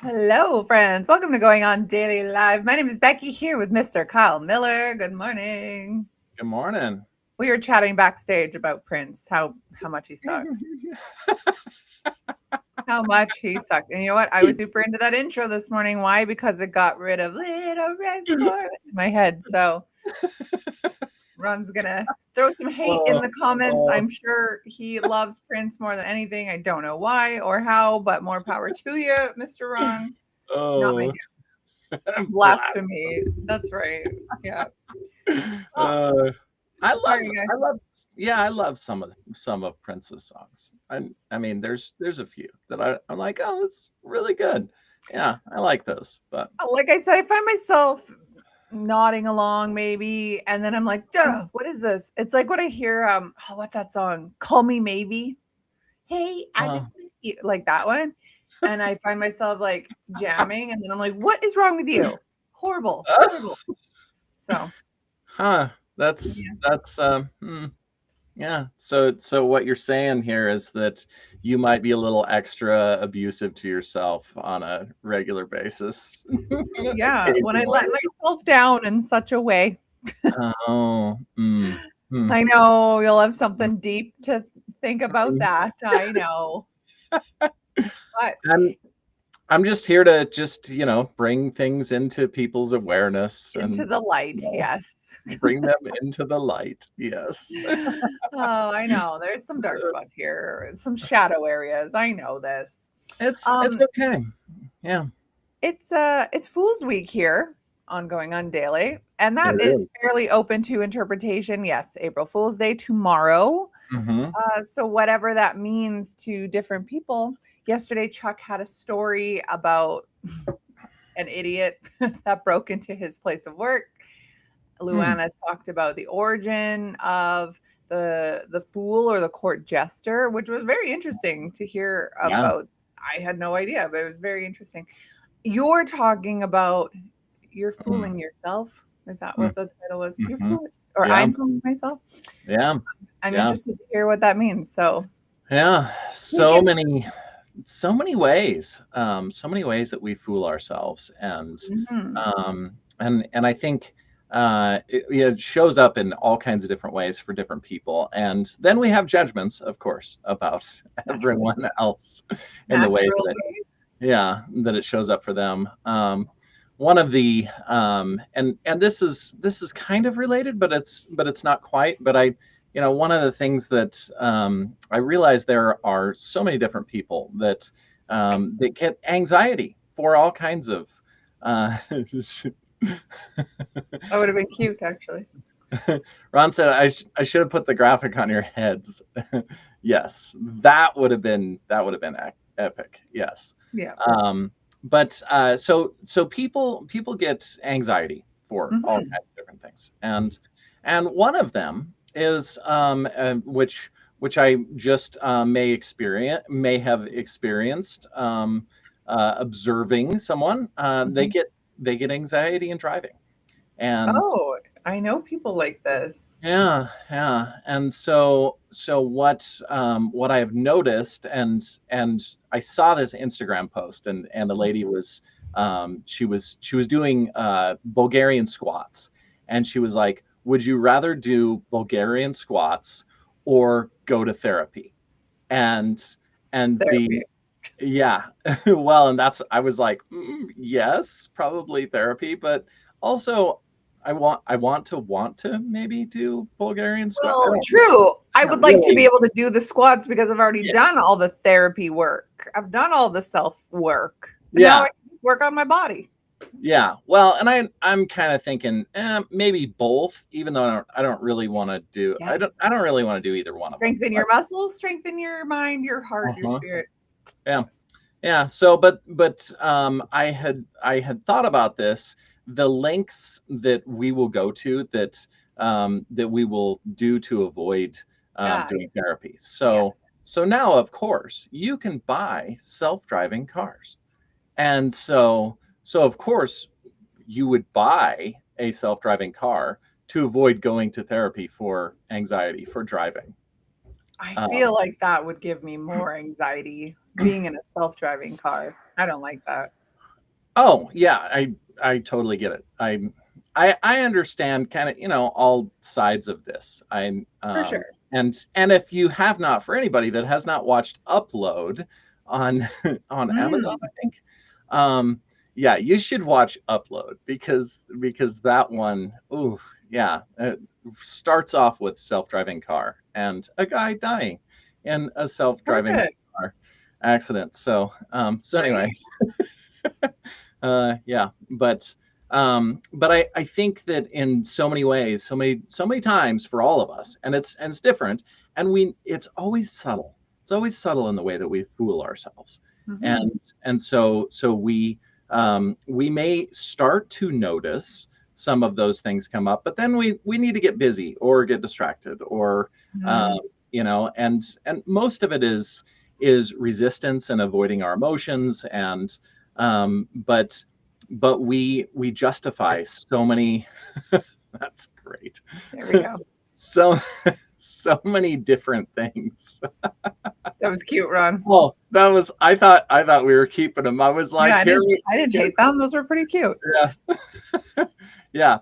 Hello, friends. Welcome to Going On Daily Live. My name is Becky here with Mr. Kyle Miller. Good morning. Good morning. We were chatting backstage about Prince, how much he sucks. How much he sucked. And you know what? I was super into that intro this morning. Why? Because it got rid of Little Red Corvette in my head. So Ron's gonna throw some hate in Oh, the comments. oh, I'm sure he loves Prince more than anything. I don't know why or how, but more power to you, Mr. Ron. Not my oh, blast. blasphemy. That's right. Yeah. Well, Uh, sorry, guys. I love some of Prince's songs. I mean, there's a few that I'm like, oh, that's really good. Yeah, I like those. But Like I said, I find myself nodding along maybe, and then I'm like, duh, what is this? It's like when I hear what's that song? Call Me Maybe. Hey, I uh, just met you, like that one. And I find myself like jamming, and then I'm like, what is wrong with you? Horrible, horrible. So huh, that's yeah. that's yeah. So what you're saying here is that you might be a little extra abusive to yourself on a regular basis, Yeah. When I occasionally. let myself down in such a way. Oh, I know you'll have something deep to think about that. I know. But I'm I'm just here to just, bring things into people's awareness into and, the light, you know, yes. bring them into the light. Yes. Oh, I know. There's some dark spots here, some shadow areas. I know this. It's Um, okay. Yeah, it's Fool's Week here on Going On Daily, and it that is is. fairly open to interpretation. Yes, April Fool's Day tomorrow. Mhm. So whatever that means to different people. Yesterday, Chuck had a story about an idiot that broke into his place of work. Hmm. Luana talked about the origin of the fool or the court jester, which was very interesting to hear Yeah. about. I had no idea, but it was very interesting. You're talking about you're Mm, fooling yourself. Is that mm, what the title was? You're mhm. fooling, or Yeah, I'm fooling myself. yeah, I'm yeah, interested to hear what that means. So yeah. take it. So many ways that we fool ourselves, Mhm. and I think it shows up in all kinds of different ways for different people, and then we have judgments, of course, about Naturally, everyone else in the way that naturally. that it shows up for them. One of the and this is kind of related, but it's not quite. But one of the things that I realize there are so many different people that get anxiety for all kinds of. That would have been cute, actually. Ron said, I should have put the graphic on your heads." Yes, that would have been epic. Yes. Yeah. Um, but people get anxiety for all Mhm. kinds of different things, and one of them is which I just may have experienced, observing someone. They Mhm. get anxiety in driving, and Oh, I know people like this. yeah, yeah. And so what I have noticed, and I saw this Instagram post, and the lady was she was doing Bulgarian squats, and she was like, would you rather do Bulgarian squats or go to therapy? And the Therapy. yeah, well, and that's I was like, yes, probably therapy, but also I want to maybe do Bulgarian squat. Well, true. I I don't would like to be really. able to do the squats because I've already Yeah, done all the therapy work. I've done all the self work. And now I yeah, can just work on my body. yeah. Well, and I'm kind of thinking maybe both, even though I don't really want to do I don't Yes. I don't really want to do either one of them. Strengthen your muscles, strengthen your mind, your heart, your Uh-huh. spirit. Yeah. Yes. Yeah. So, but I had thought about this. The lengths that we will go to that we will do to avoid Ah, doing therapy. So yes. so now, of course, you can buy self-driving cars, and so of course you would buy a self-driving car to avoid going to therapy for anxiety for driving. I Um, feel like that would give me more anxiety being in a self driving car. I don't like that. Oh yeah, I totally get it. I understand kind of, all sides of this. For sure. And if you have not, for anybody that has not watched Upload on on Amazon, Mm, I think, um, yeah, you should watch Upload because that one, ooh, yeah, it starts off with self-driving car and a guy dying in a self-driving perfect. car accident. So anyway, Great. yeah, but I think that in so many ways, so many times for all of us, and it's different, and it's always subtle. It's always subtle in the way that we fool ourselves, Hmm. and so we may start to notice some of those things come up, but then we need to get busy or get distracted or um, Mm, and most of it is resistance and avoiding our emotions and but we justify so many. That's great. there we go. So so many different things. That was cute, Ron. Well, that was I thought we were keeping them. I was Yeah, like, here we I didn't here hate them. Those were pretty cute. yeah. Yeah,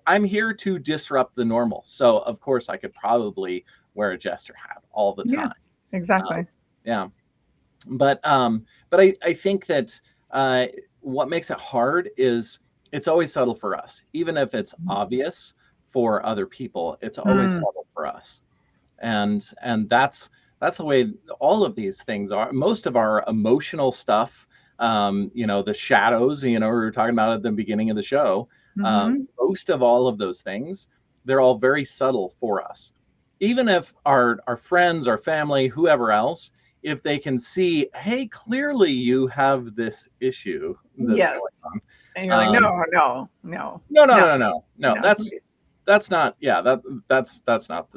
I'm here to disrupt the normal. So of course I could probably wear a jester hat all the Yeah, time. Um, exactly. yeah. But I think that uh, what makes it hard is it's always subtle for us, even if it's obvious for other people. It's always Mm, subtle for us, and that's the way all of these things are. Most of our emotional stuff, the shadows, we were talking about at the beginning of the show. hmm. Most of all of those things, they're all very subtle for us. Even if our friends, our family, whoever else, if they can see, hey, clearly you have this issue that's going Yes. And you're like, on. no, no, no, No, no, no, no, no, no. no. That's not. Yeah, that's not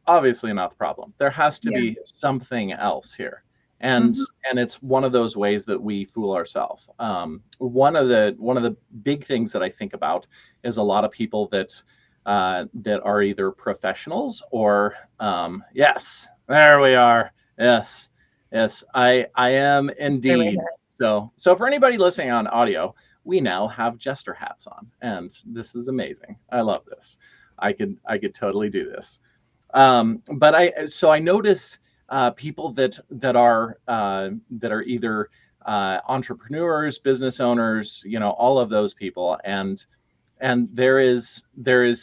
obviously not the problem. There has to Yeah. be something else here, and Hmm. and it's one of those ways that we fool ourselves. One of the big things that I think about is a lot of people that are either professionals or yes, there we are. Yes, yes, I am Stay right indeed. here. So for anybody listening on audio, we now have jester hats on, and this is amazing. I love this. I could totally do this. But I notice people that are either entrepreneurs, business owners, all of those people, and there is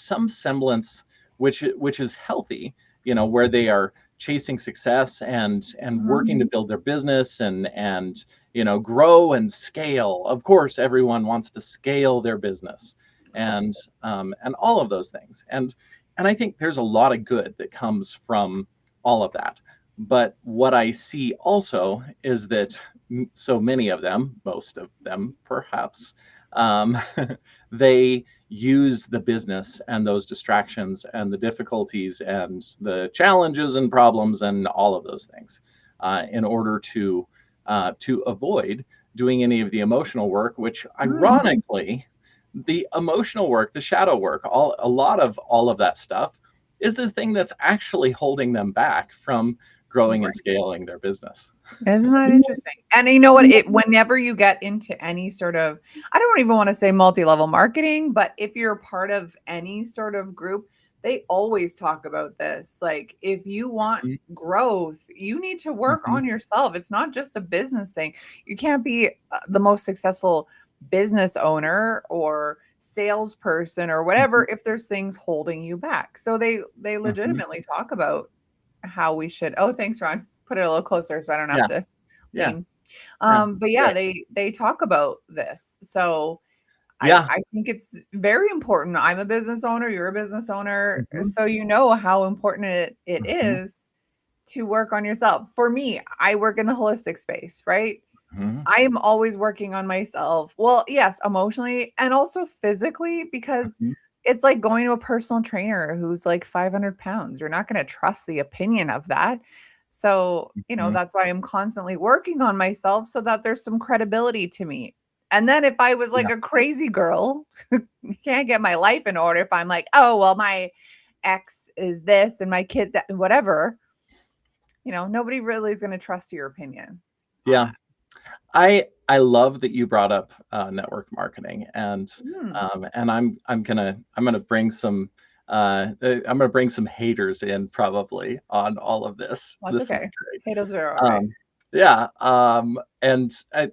some semblance which is healthy, where they are chasing success and working to Mhm. build their business and grow and scale. Of course everyone wants to scale their business Of course. and all of those things, and I think there's a lot of good that comes from all of that. But what I see also is that so many of them, most of them perhaps, um, they use the business and those distractions and the difficulties and the challenges and problems and all of those things in order to avoid doing any of the emotional work, which Mm, ironically, the emotional work, the shadow work, a lot of all of that stuff is the thing that's actually holding them back from growing and right. scaling their business. Isn't that interesting? And you know what? Whenever you get into any sort of, I don't even want to say multi-level marketing, but if you're a part of any sort of group, they always talk about this. Like, if you want Mhm, growth, you need to work mhm, on yourself. It's not just a business thing. You can't be the most successful business owner or salesperson or mhm, whatever if there's things holding you back. So they mhm. legitimately talk about how we should. Oh, thanks, Ron. Put it a little closer so I don't have Yeah, to yeah, lean. yeah. But yeah, Great. they talk about this. So Yeah. I think it's very important. I'm a business owner, you're a business owner, Mhm, so you know how important it mhm, is to work on yourself. For me, I work in the holistic space, right? mhm, I am always working on myself. Well, yes, emotionally and also physically, because mhm, it's like going to a personal trainer who's like 500 pounds. You're not going to trust the opinion of that. So, mhm. that's why I'm constantly working on myself so that there's some credibility to me. And then if I was like Yeah, a crazy girl, can't get my life in order if I'm like, oh, well, my ex is this and my kids, whatever, nobody really is going to trust your opinion on yeah. that. I love that you brought up network marketing, Mm, and I'm gonna bring some I'm gonna bring some haters in probably on all of this. that's This is okay. great. Potatoes are all right. Um, yeah,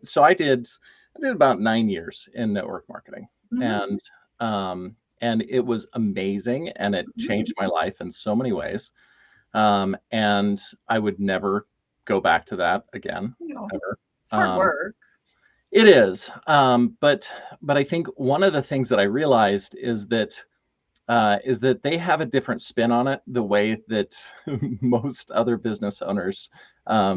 so I did about 9 years in network marketing, Mhm, and and it was amazing, and it mhm. changed my life in so many ways. And I would never go back to that again, No, ever. it's hard Um, work. it is, but I think one of the things that I realized is that they have a different spin on it, the way that most other business owners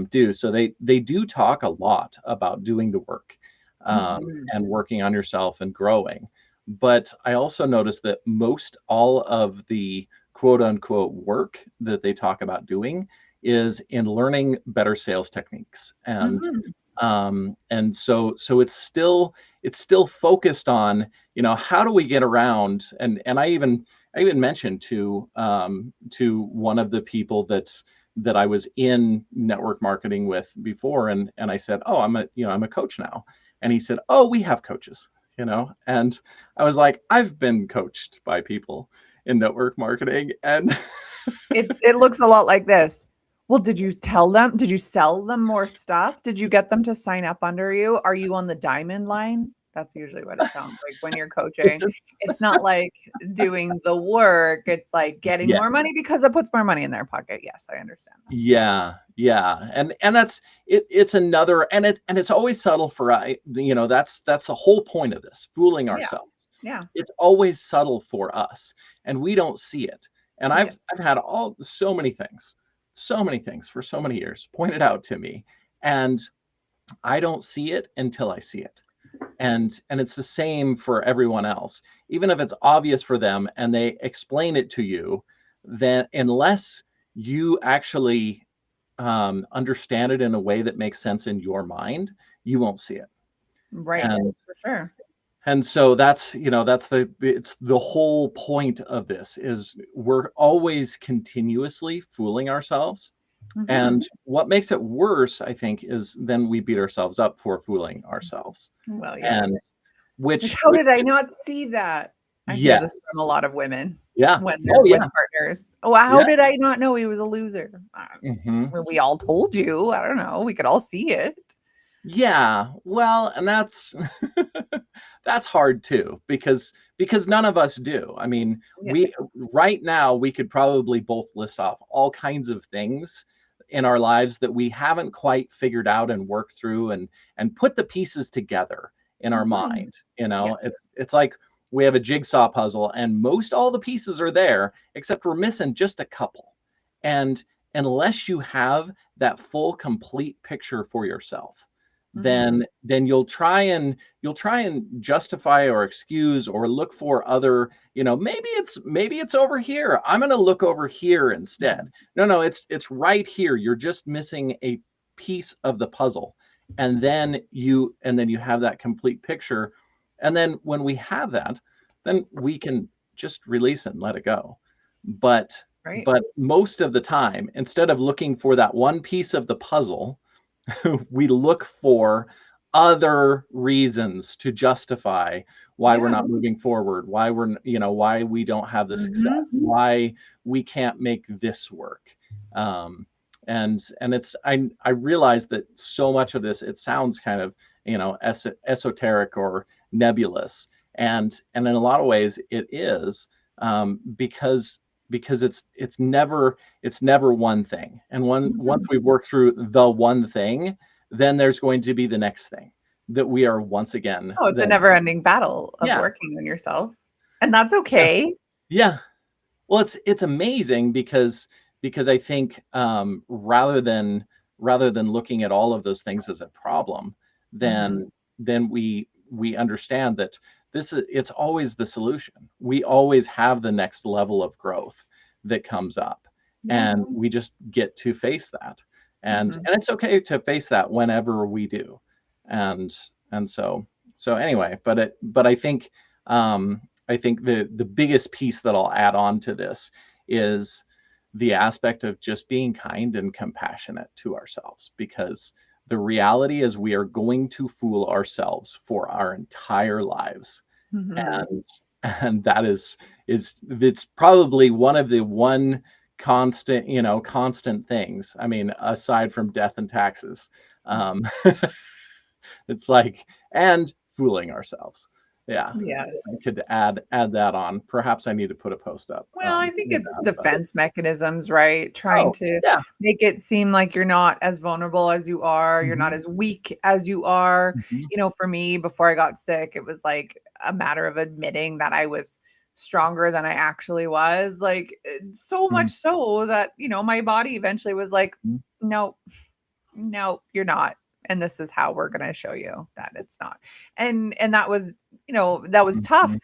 do. So they do talk a lot about doing the work, Mhm, and working on yourself and growing. But I also noticed that most all of the quote unquote work that they talk about doing is in learning better sales techniques, mhm. and so it's still focused on, how do we get around, and I even mentioned to one of the people that I was in network marketing with before, and I said, oh, I'm a coach now. And he said, oh, we have coaches, and I was like, I've been coached by people in network marketing, and It looks a lot like this. Well, did you tell them? Did you sell them more stuff? Did you get them to sign up under you? Are you on the diamond line? That's usually what it sounds like when you're coaching. It's not like doing the work. It's like getting yeah. more money because it puts more money in their pocket. Yes, I understand that. Yeah, yeah, and that's it. It's another, and it's always subtle for that's the whole point of this, fooling Yeah. ourselves. Yeah. It's always subtle for us, and we don't see it. And I've Yes. I've had so many things for so many years pointed out to me, and I don't see it until I see it. And it's the same for everyone else. Even if it's obvious for them and they explain it to you, then unless you actually understand it in a way that makes sense in your mind, you won't see it. Right. And For sure. and so it's the whole point of this is we're always continuously fooling ourselves. Mhm. And what makes it worse, I think, is then we beat ourselves up for fooling ourselves. Well, yeah. And Like, which how which did I not see that? I hear this yes. from a lot of women Yeah. when they're Oh with yeah. partners. "Oh, how Yeah. did I not know he was a loser?" Mhm. Well, we all told you. I don't know. We could all see it. Yeah, well, and that's that's hard too because none of us do. I mean, Yeah. we right now we could probably both list off all kinds of things in our lives that we haven't quite figured out and worked through and put the pieces together in our Mhm. mind. Yes. It's like we have a jigsaw puzzle and most all the pieces are there except we're missing just a couple. And unless you have that full complete picture for yourself, Mhm. then you'll try and justify or excuse or look for other, maybe it's over here, I'm going to look over here instead. Mhm. No, it's right here, you're just missing a piece of the puzzle. And then you have that complete picture. And then when we have that, then we can just release it and let it go. but Right. but most of the time, instead of looking for that one piece of the puzzle, we look for other reasons to justify why we're Yeah. not moving forward, why we don't have the success, Mhm. why we can't make this work. Um, and I realize that so much of this, it sounds kind of, esoteric or nebulous, and in a lot of ways it is, because it's never one thing. And once Mhm. we work through the one thing, then there's going to be the next thing that we are once again Oh, it's a then. never-ending battle of Yeah. working on yourself, and that's Yeah. okay. Yeah. Well, it's amazing because I think, rather than looking at all of those things as a problem, Mhm. then we understand that it's always the solution. We always have the next level of growth that comes up, Yeah. and we just get to face that. and Mhm. and it's okay to face that whenever we do. And and so so anyway, but I think the biggest piece that I'll add on to this is the aspect of just being kind and compassionate to ourselves, because the reality is we are going to fool ourselves for our entire lives. Mhm. And that is it's probably one constant, constant things. I mean, aside from death and taxes. Um, it's like, and fooling ourselves. Yeah. I Yes. could add that on. Perhaps I need to put a post up Well, I think with it's that, but defense mechanisms, right? Trying oh, to yeah. make it seem like you're not as vulnerable as you are, you're not Mhm, as weak as you are. mhm, For me, before I got sick, it was like a matter of admitting that I was stronger than I actually was. Like, so much mhm, so that, my body eventually was like, mhm, no, no, you're not. And this is how we're going to show you that it's not. And that was tough mhm,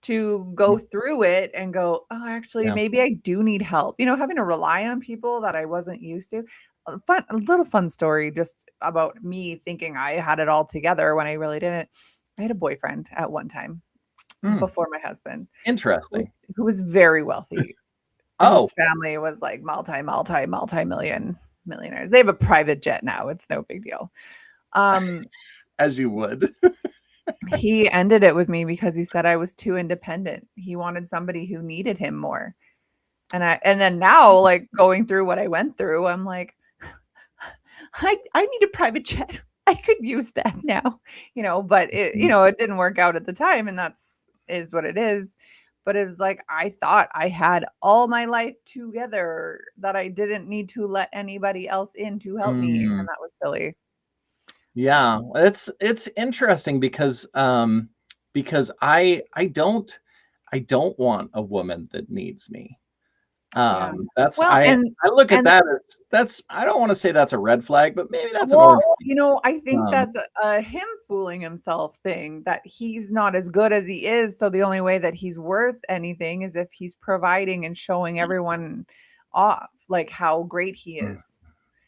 to go mhm. through it and go, oh, actually, Yeah. maybe I do need help. Having to rely on people that I wasn't used to. A little fun story just about me thinking I had it all together when I really didn't. I had a boyfriend at one time Mm, before my husband who was, interesting. who was very wealthy. Oh, His family was like multi-million millionaires. They have a private jet now. It's no big deal. Um, as you would. he ended it with me because he said I was too independent. He wanted somebody who needed him more. And then now, like, going through what I went through, I'm like, I need a private jet. I could use that now, but Mhm, it didn't work out at the time, and that's is what it is. But it was like I thought I had all my life together, that I didn't need to let anybody else in to help me, and mm. that was silly. Yeah, it's interesting because I don't want a woman that needs me. Yeah. That's Well, I look at and that as that's I don't want to say that's a red flag, but maybe that's an well, orange flag. I think Um, that's a him fooling himself thing, that he's not as good as he is. So the only way that he's worth anything is if he's providing and showing everyone off, like, how great he mm, is.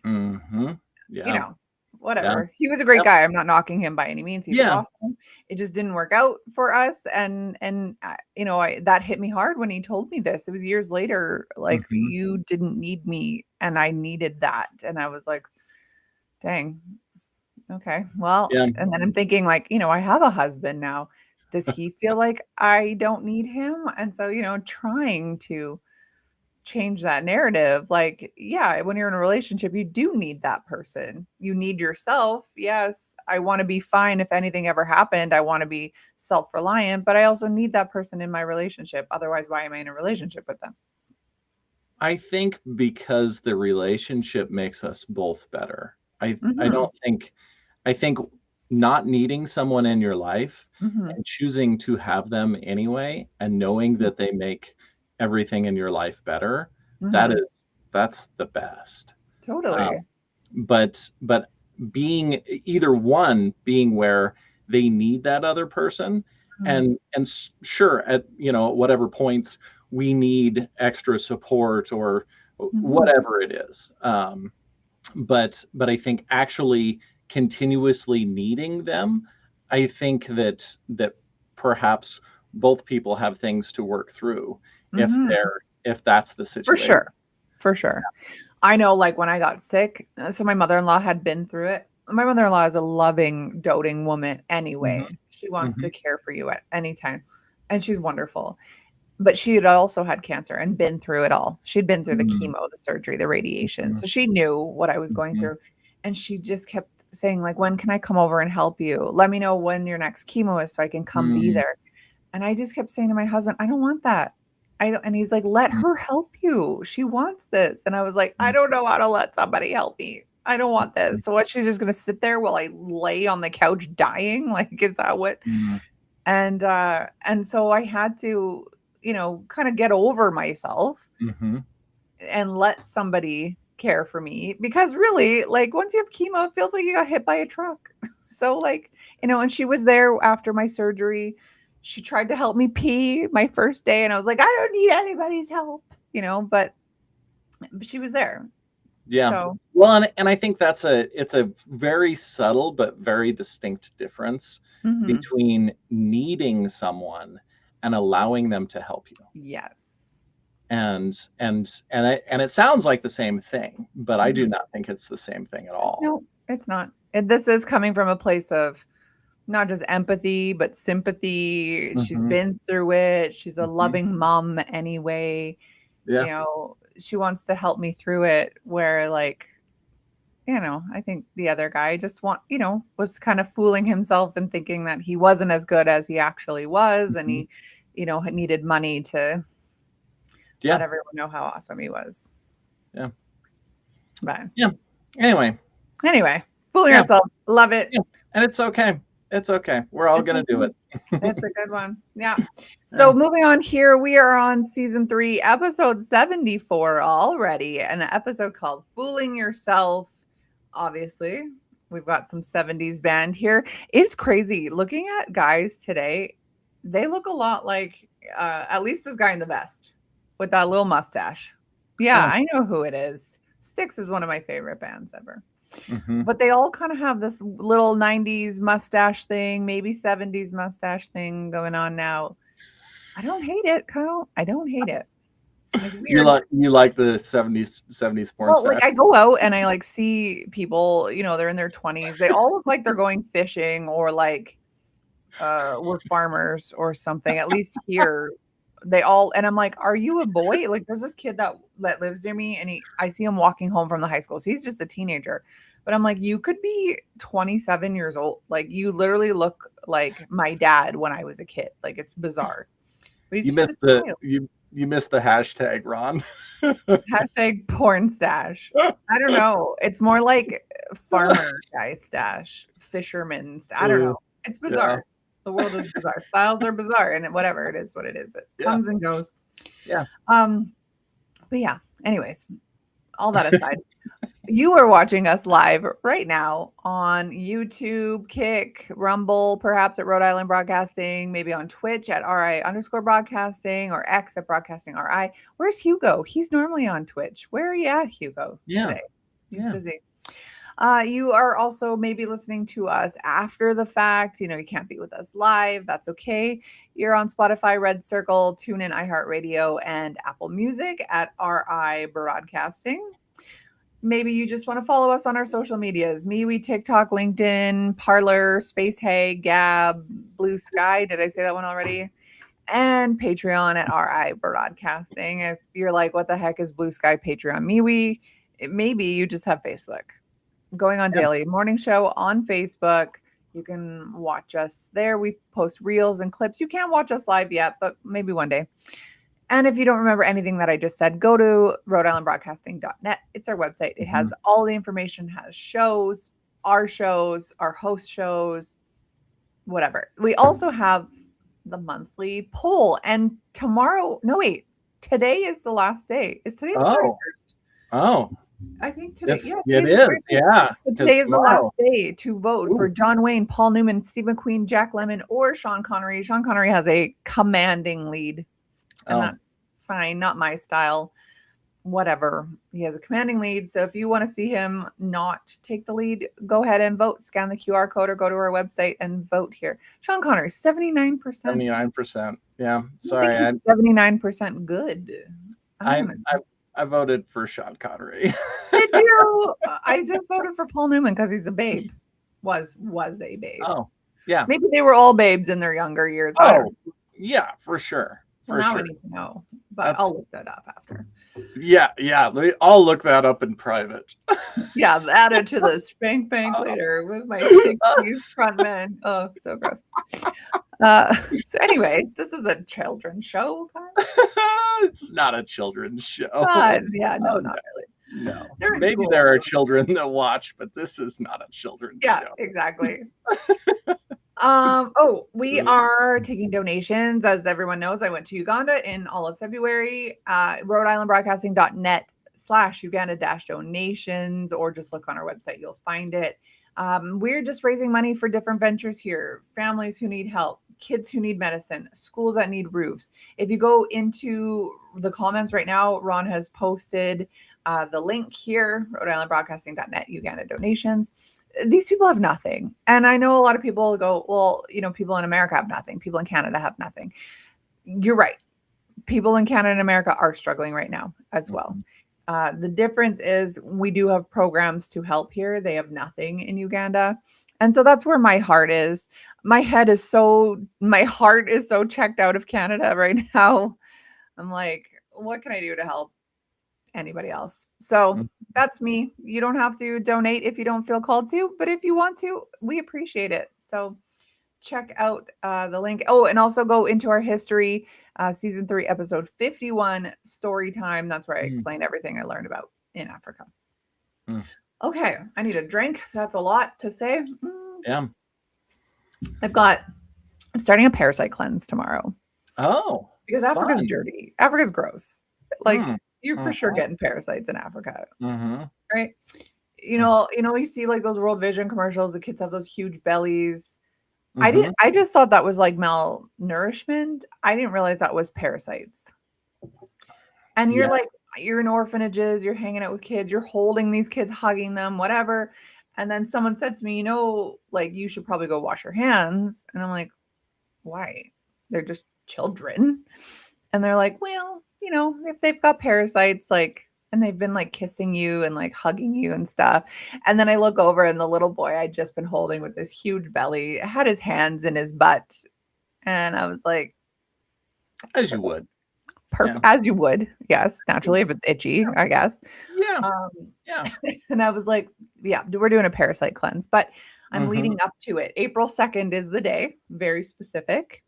mhm. You Yeah, know, yeah, whatever. He was a great yep, guy. I'm not knocking him by any means. He was yeah. awesome. It just didn't work out for us. And that hit me hard when he told me this. It was years later. Like, Mhm. you didn't need me, and I needed that. And I was like, dang. Okay. Well, Yeah. and then I'm thinking, like, I have a husband now. Does he feel like I don't need him? And so, trying to change that narrative. Like, yeah, when you're in a relationship, you do need that person. You need yourself. Yes, I want to be fine if anything ever happened. I want to be self-reliant, but I also need that person in my relationship. Otherwise, why am I in a relationship with them? I think because the relationship makes us both better. I Mhm. don't think I think not needing someone in your life Mhm. and choosing to have them anyway and knowing that they make everything in your life better, that Mhm. is that's the best. Um, Totally. but being either one being where they need that other person Mhm. and sure at at whatever points we need extra support or Mhm. whatever it is. But I think actually continuously needing them, I think that perhaps both people have things to work through Mhm. if that's the For situation. sure. For sure. I know, like, when I got sick, so my mother-in-law had been through it. My mother-in-law is a loving, doting woman Mhm, anyway. She wants to mhm, care for you at any time, and she's wonderful. But she had also had cancer and been through it all. She'd been through the mm, chemo, the surgery, the radiation. mhm, So she knew what I was going mhm, through. And she just kept saying, like, "When can I come over and help you? Let me know when your next chemo is so I can come be mm, there." And I just kept saying to my husband, "I don't want that. I don't." And he's like, "Let mm, her help you. She wants this." And I was like, "I mm, don't know how to let somebody help me. I don't want this. So what, she's just gonna sit there while I lay on the couch dying? Like, is that what?" mm, And so I had to, kind of get over myself mhm, and let somebody care for me, because really, like, once you have chemo, it feels like you got hit by a truck. So, like, and she was there after my surgery. She tried to help me pee my first day, and I was like, I don't need anybody's help, but she was there. yeah. So, Well, and I think it's a very subtle but very distinct difference mhm. between needing someone and allowing them to help you. Yes. And it sounds like the same thing, but I do Mhm. not think it's the same thing at all. No, it's not. And this is coming from a place of not just empathy, but sympathy. She's Mm-hmm. been through it. She's a Mm-hmm. loving mom anyway. Yeah. She wants to help me through it where like, I think the other guy just was kind of fooling himself and thinking that he wasn't as good as he actually was. And Mm-hmm. he, needed money to let Yeah. everyone know how awesome he was. Yeah. But Yeah. anyway, fooling Yeah. yourself. Love it. Yeah. And it's okay. It's okay. We're all It's gonna do okay. it. It's a good one. Yeah. So Yeah. moving on here, we are on season 3, episode 74 already, an episode called Fooling Yourself. Obviously, we've got some 70s band here. It's crazy. Looking at guys today, they look a lot like at least this guy in the vest with that little mustache. Yeah, Oh. I know who it is. Styx is one of my favorite bands ever. Mm-hmm. But they all kind of have this little 90s mustache thing, maybe 70s mustache thing going on now. I don't hate it, Kyle. I don't hate it. It's weird. You like the 70s porn Well, like star? I go out and I like see people, they're in their 20s. They all look like they're going fishing or like we're farmers or something. At least here they all, and I'm like, are you a boy? Like there's this kid that lives near me, and I see him walking home from the high school. So he's just a teenager. But I'm like, you could be 27 years old. Like you literally look like my dad when I was a kid. Like it's bizarre. But he's You just missed a the child. you missed the hashtag, Ron. Hashtag porn stash. I don't know. It's more like farmer guy stash, fisherman. I don't know. It's Yeah. bizarre. The world is bizarre. Styles are bizarre, and whatever it is, what it is, it Yeah. comes and goes. Yeah. But yeah. Anyways, all that aside, you are watching us live right now on YouTube, Kick, Rumble, perhaps at Rhode Island Broadcasting, maybe on Twitch at RI_broadcasting or X at broadcasting RI. Where's Hugo? He's normally on Twitch. Where are you at, Hugo, today? He's busy. You are also maybe listening to us after the fact. You can't be with us live. That's okay. You're on Spotify, Red Circle, TuneIn, iHeartRadio, and Apple Music at RI Broadcasting. Maybe you just want to follow us on our social medias. MeWe, TikTok, LinkedIn, Parler, Space Hay, Gab, Blue Sky. Did I say that one already? And Patreon at RI Broadcasting. If you're like, what the heck is Blue Sky, Patreon, MeWe? Maybe you just have Facebook. Going on daily morning show on Facebook. You can watch us there. We post reels and clips. You can't watch us live yet, but maybe one day. And if you don't remember anything that I just said, go to rhodeislandbroadcasting.net. It's our website. It has all the information, has shows, our host shows, whatever. We also have the monthly poll. And today is the last day. Is today the 31st? Oh. I think today. It is. Yeah. So today is the last day to vote for John Wayne, Paul Newman, Steve McQueen, Jack Lemmon, or Sean Connery. Sean Connery has a commanding lead. And that's fine. Not my style. Whatever. He has a commanding lead. So if you want to see him not take the lead, go ahead and vote. Scan the QR code or go to our website and vote here. Sean Connery, 79%. 79%. Yeah. Sorry. I think he's 79% good. I voted for Sean Connery. Did you? I just voted for Paul Newman because he's a babe. Was a babe. Oh, yeah. Maybe they were all babes in their younger years. Oh, yeah, for sure. Now I need to know, but I'll look that up after. Yeah. I'll look that up in private. Yeah, add it to the spank bank later with my 60s front men. Oh, so gross. So anyways, this is a children's show. It's not a children's show. Not really. No. Maybe there are children that watch, but this is not a children's show. Yeah, exactly. We are taking donations. As everyone knows, I went to Uganda in all of February. rhodeislandbroadcasting.net/Uganda-donations, or just look on our website. You'll find it. We're just raising money for different ventures here. Families who need help, kids who need medicine, schools that need roofs. If you go into the comments right now, Ron has posted the link here, rhodeislandbroadcasting.net, Uganda donations. These people have nothing. And I know a lot of people go, well, people in America have nothing. People in Canada have nothing. You're right. People in Canada and America are struggling right now as well. The difference is we do have programs to help here. They have nothing in Uganda. And so that's where my heart is. My heart is so checked out of Canada right now. I'm like, what can I do to help anybody else? So that's me. You don't have to donate if you don't feel called to, but if you want to, we appreciate it. So check out the link. Oh, and also go into our history, season 3, episode 51, story time. That's where I explain everything I learned about in Africa. Okay, I need a drink. That's a lot to say. Yeah. I'm starting a parasite cleanse tomorrow. Oh, because Africa's dirty. Africa's gross. Like you're for sure Uh-huh. getting parasites in Africa, Mm-hmm. right? You see like those World Vision commercials. The kids have those huge bellies. Mm-hmm. I just thought that was like malnourishment. I didn't realize that was parasites. And Yeah. you're in orphanages, you're hanging out with kids, you're holding these kids, hugging them, whatever. And then someone said to me, like you should probably go wash your hands. And I'm like, why? They're just children. And they're like, well, if they've got parasites, like, and they've been like kissing you and like hugging you and stuff. And then I look over and the little boy I'd just been holding with this huge belly had his hands in his butt. And I was like, As you would. perfect, as you would. Yes, naturally, if it's itchy, I guess. Yeah. Yeah. And I was like, yeah, we're doing a parasite cleanse, but I'm leading up to it. April 2nd is the day, very specific.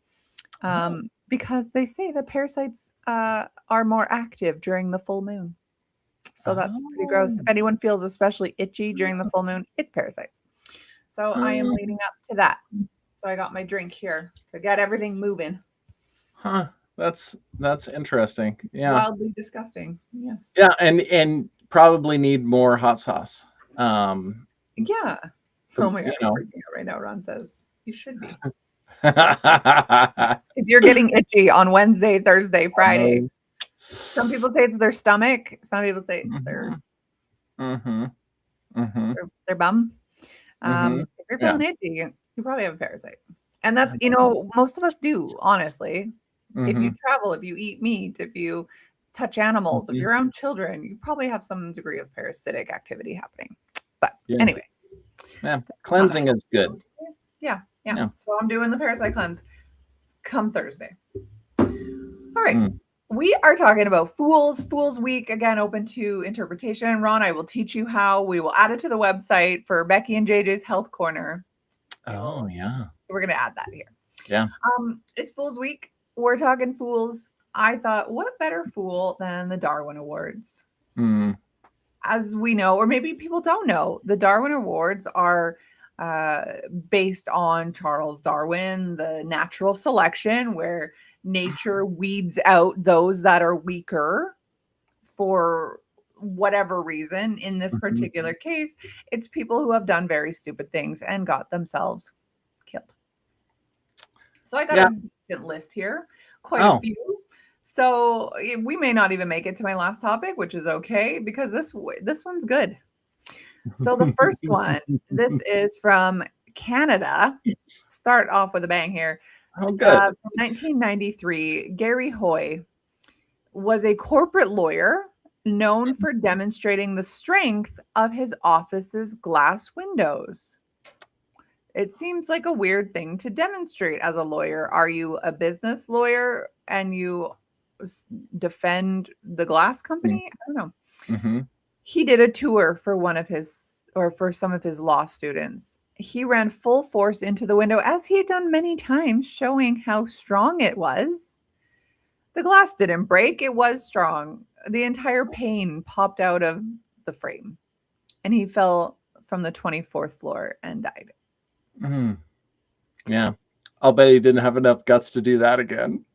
Because they say that parasites are more active during the full moon. So that's pretty gross. If anyone feels especially itchy during the full moon, it's parasites. So I am leading up to that. So I got my drink here to get everything moving. Huh. That's interesting. Yeah. Wildly disgusting. Yes. Yeah, and probably need more hot sauce. Yeah. Oh my God, I'm freaking out right now. Ron says you should be. If you're getting itchy on Wednesday, Thursday, Friday, some people say it's their stomach. Some people say it's their bum. If you're feeling itchy, you probably have a parasite. And that's, most of us do, honestly. If you travel, if you eat meat, if you touch animals, if you're around children, you probably have some degree of parasitic activity happening. But anyways. Yeah, cleansing is good. Yeah. So I'm doing the parasite cleanse come Thursday. All right. We are talking about Fool's Week, again, open to interpretation. Ron, I will teach you how. We will add it to the website for Becky and JJ's Health Corner. Oh, yeah. We're going to add that here. Yeah. It's Fool's Week. We're talking fools. I thought, what better fool than the Darwin Awards? As we know, or maybe people don't know, the Darwin Awards are based on Charles Darwin, the natural selection, where nature weeds out those that are weaker for whatever reason. In this particular case, it's people who have done very stupid things and got themselves killed. So I got a decent list here, quite a few. So we may not even make it to my last topic, which is okay because this one's good. So the first one, this is from Canada. Start off with a bang here. Oh, good. 1993, Gary Hoy was a corporate lawyer known for demonstrating the strength of his office's glass windows. It seems like a weird thing to demonstrate as a lawyer. Are you a business lawyer and you defend the glass company? I don't know. He did a tour for for some of his law students. He ran full force into the window, as he had done many times, showing how strong it was. The glass didn't break. It was strong. The entire pane popped out of the frame, and he fell from the 24th floor and died. Yeah. I'll bet he didn't have enough guts to do that again.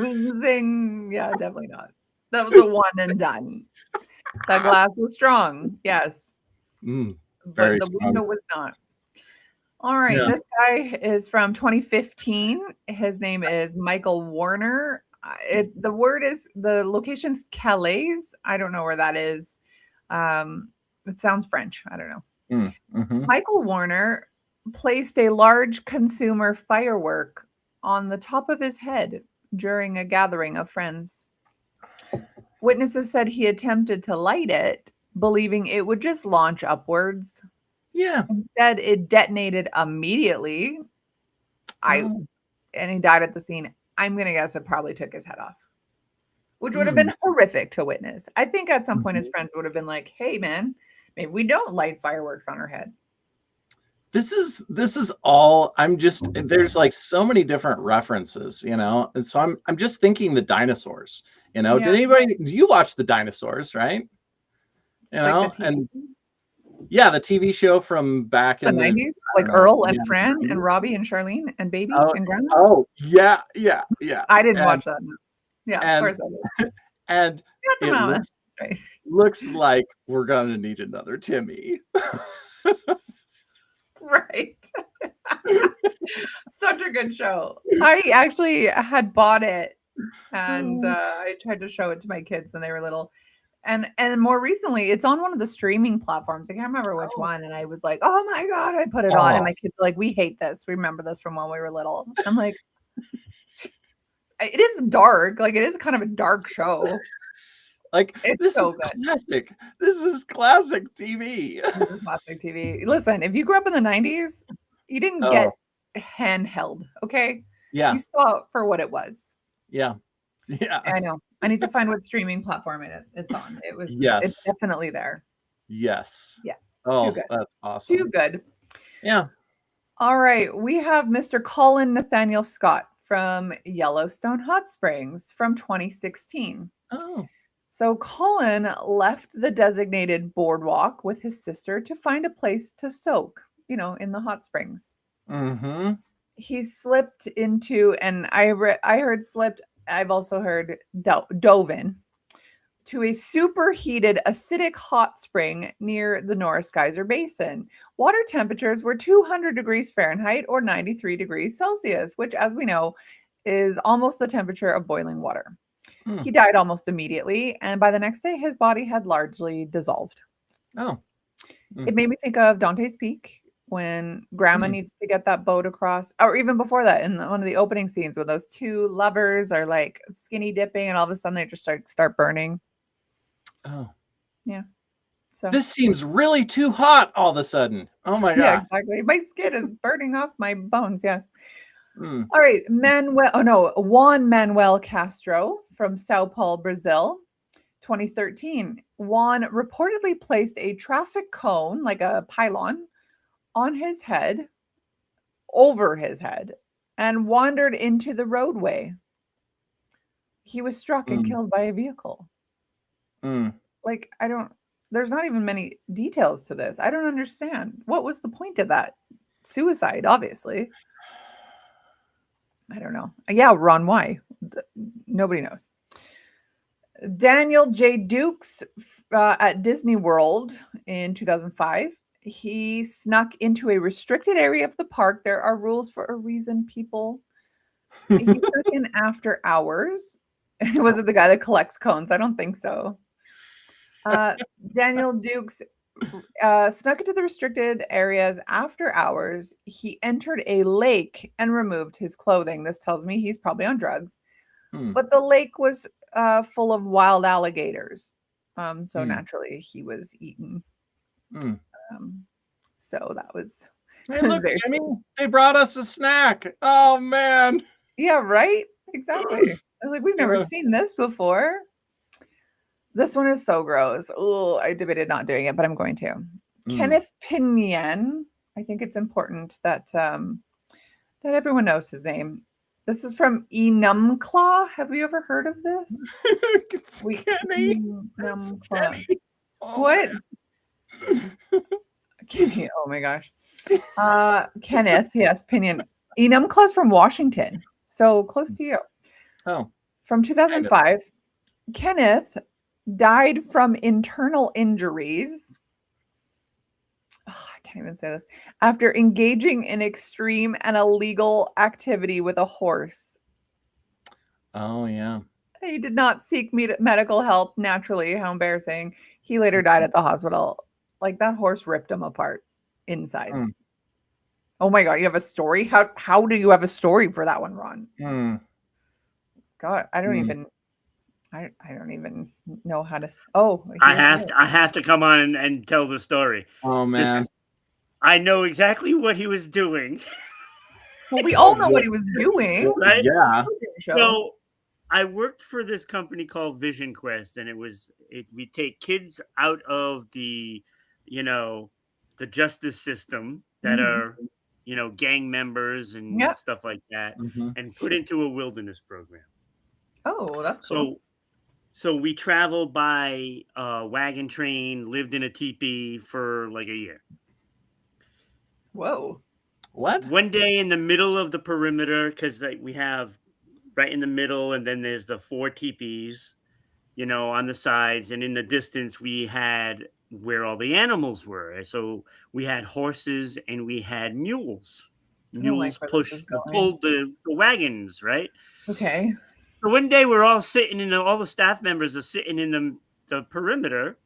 Zing. Yeah, definitely not. That was a one and done. That glass was strong. Yes. But the window was not. All right. Yeah. This guy is from 2015. His name is Michael Warner. The location's Calais. I don't know where that is. It sounds French. I don't know. Michael Warner placed a large consumer firework on the top of his head during a gathering of friends. Witnesses said he attempted to light it, believing it would just launch upwards. Yeah. Instead, it detonated immediately. Oh. And he died at the scene. I'm gonna guess it probably took his head off, which would have Mm. been horrific to witness. I think at some point his Mhm. friends would have been like, "Hey, man, maybe we don't light fireworks on our head." This is all I'm just there's like so many different references, and so I'm just thinking the dinosaurs. Yeah, Do you watch the dinosaurs, right? like the And TV, yeah, the TV show from back the in the, 90s, I don't like know, Earl and yeah, Fran and 90s. Robbie and Charlene and Baby Oh, and Grandma. oh, yeah, yeah, yeah. I didn't And watch that. No. Yeah, of and course I did. and Got the it mama. looks That's right. looks like we're gonna need another Timmy. Right. Such a good show. I actually had bought it and I tried to show it to my kids when they were little. And more recently, it's on one of the streaming platforms. I can't remember which Oh, one. And I was like, "Oh my god!" I put it on, and oh, my kids were like, "We hate this. We remember this from when we were little." I'm like, "It is dark. Like it is kind of a dark show. like It's this is so good. classic. This is classic TV. This is classic TV. Listen, if you grew up in the '90s, you didn't Oh, get handheld. Okay, you yeah, saw it for what it was. yeah, yeah. I know. I need to find what streaming platform it's on. It's Yes, definitely there. yes. Yeah, too Oh, good. that's Too awesome. good. Yeah. All right, we have Mr. Colin Nathaniel Scott from Yellowstone Hot Springs from 2016. Oh. So Colin left the designated boardwalk with his sister to find a place to soak, in the hot springs. Mm-hmm. He slipped into, and I heard slipped. I've also heard dove in to a superheated acidic hot spring near the Norris Geyser Basin. Water temperatures were 200 degrees Fahrenheit or 93 degrees Celsius, which, as we know, is almost the temperature of boiling water. Hmm. He died almost immediately, and by the next day, his body had largely dissolved. Oh. It Mm. made me think of Dante's Peak when Grandma Mm. needs to get that boat across, or even before that, in one of the opening scenes where those two lovers are like skinny dipping, and all of a sudden they just start burning. Oh. Yeah. So This seems really too hot all of a sudden. Oh my yeah, God. exactly. My skin is burning off my bones. Yes. Mm. All right. Juan Manuel Castro from Sao Paulo, Brazil, 2013. Juan reportedly placed a traffic cone, like a pylon, on his head, over his head, and wandered into the roadway. He was struck and Mm. killed by a vehicle. Mm. Like, there's not even many details to this. I don't understand. What was the point of that? Suicide, obviously. I don't know. Yeah, Ron, why? Nobody knows. Daniel J. Dukes at Disney World in 2005. He snuck into a restricted area of the park. There are rules for a reason, people. He snuck in after hours. Was it the guy that collects cones? I don't think so. Daniel Dukes snuck into the restricted areas after hours. He entered a lake and removed his clothing. This tells me he's probably on drugs. Mm. But the lake was full of wild alligators. So Mm. naturally he was eaten. Mm. Um, so that was, Hey, that was look, very, Jimmy, they brought us a snack. Oh man. yeah, right? Exactly. I was like, we've never Yeah. seen this before. This one is so gross. Oh, I debated not doing it, but I'm going to. Mm. Kenneth Pinion. I think it's important that that everyone knows his name. This is from Enumclaw. Have you ever heard of this? It's We Kenny. It's Enumclaw. Kenny. Oh What? man. Kenny. Oh my gosh. Kenneth, yes, Pinion. Enumclaw's from Washington, so close to you. Oh, From kind of. 2005, Kenneth died from internal injuries. Oh, I can't even say this. After engaging in extreme and illegal activity with a horse. Oh yeah. He did not seek medical help naturally. How embarrassing. He later died at the hospital. Like that horse ripped him apart inside. Mm. Oh my god, you have a story? How do you have a story for that one, Ron? Mm. God, I don't Mm. even I don't even know how to. Oh, I have to come on and tell the story. Oh man. Just I know exactly what he was doing, Well, we all Oh know what he was doing. right? yeah. Show. So I worked for this company called Vision Quest, and we take kids out of you know, the justice system that Hmm. are, gang members and Yep. stuff like that, Hmm. and put into a wilderness program. Oh, that's cool. So we traveled by wagon train, lived in a teepee for like a year. Whoa. What? One day in the middle of the perimeter, because we have right in the middle, and then there's the four teepees, on the sides, and in the distance we had where all the animals were. So we had horses and we had mules. I don't like Mules where this is going. pulled the wagons, right? Okay. So one day we're all sitting all the staff members are sitting in the perimeter,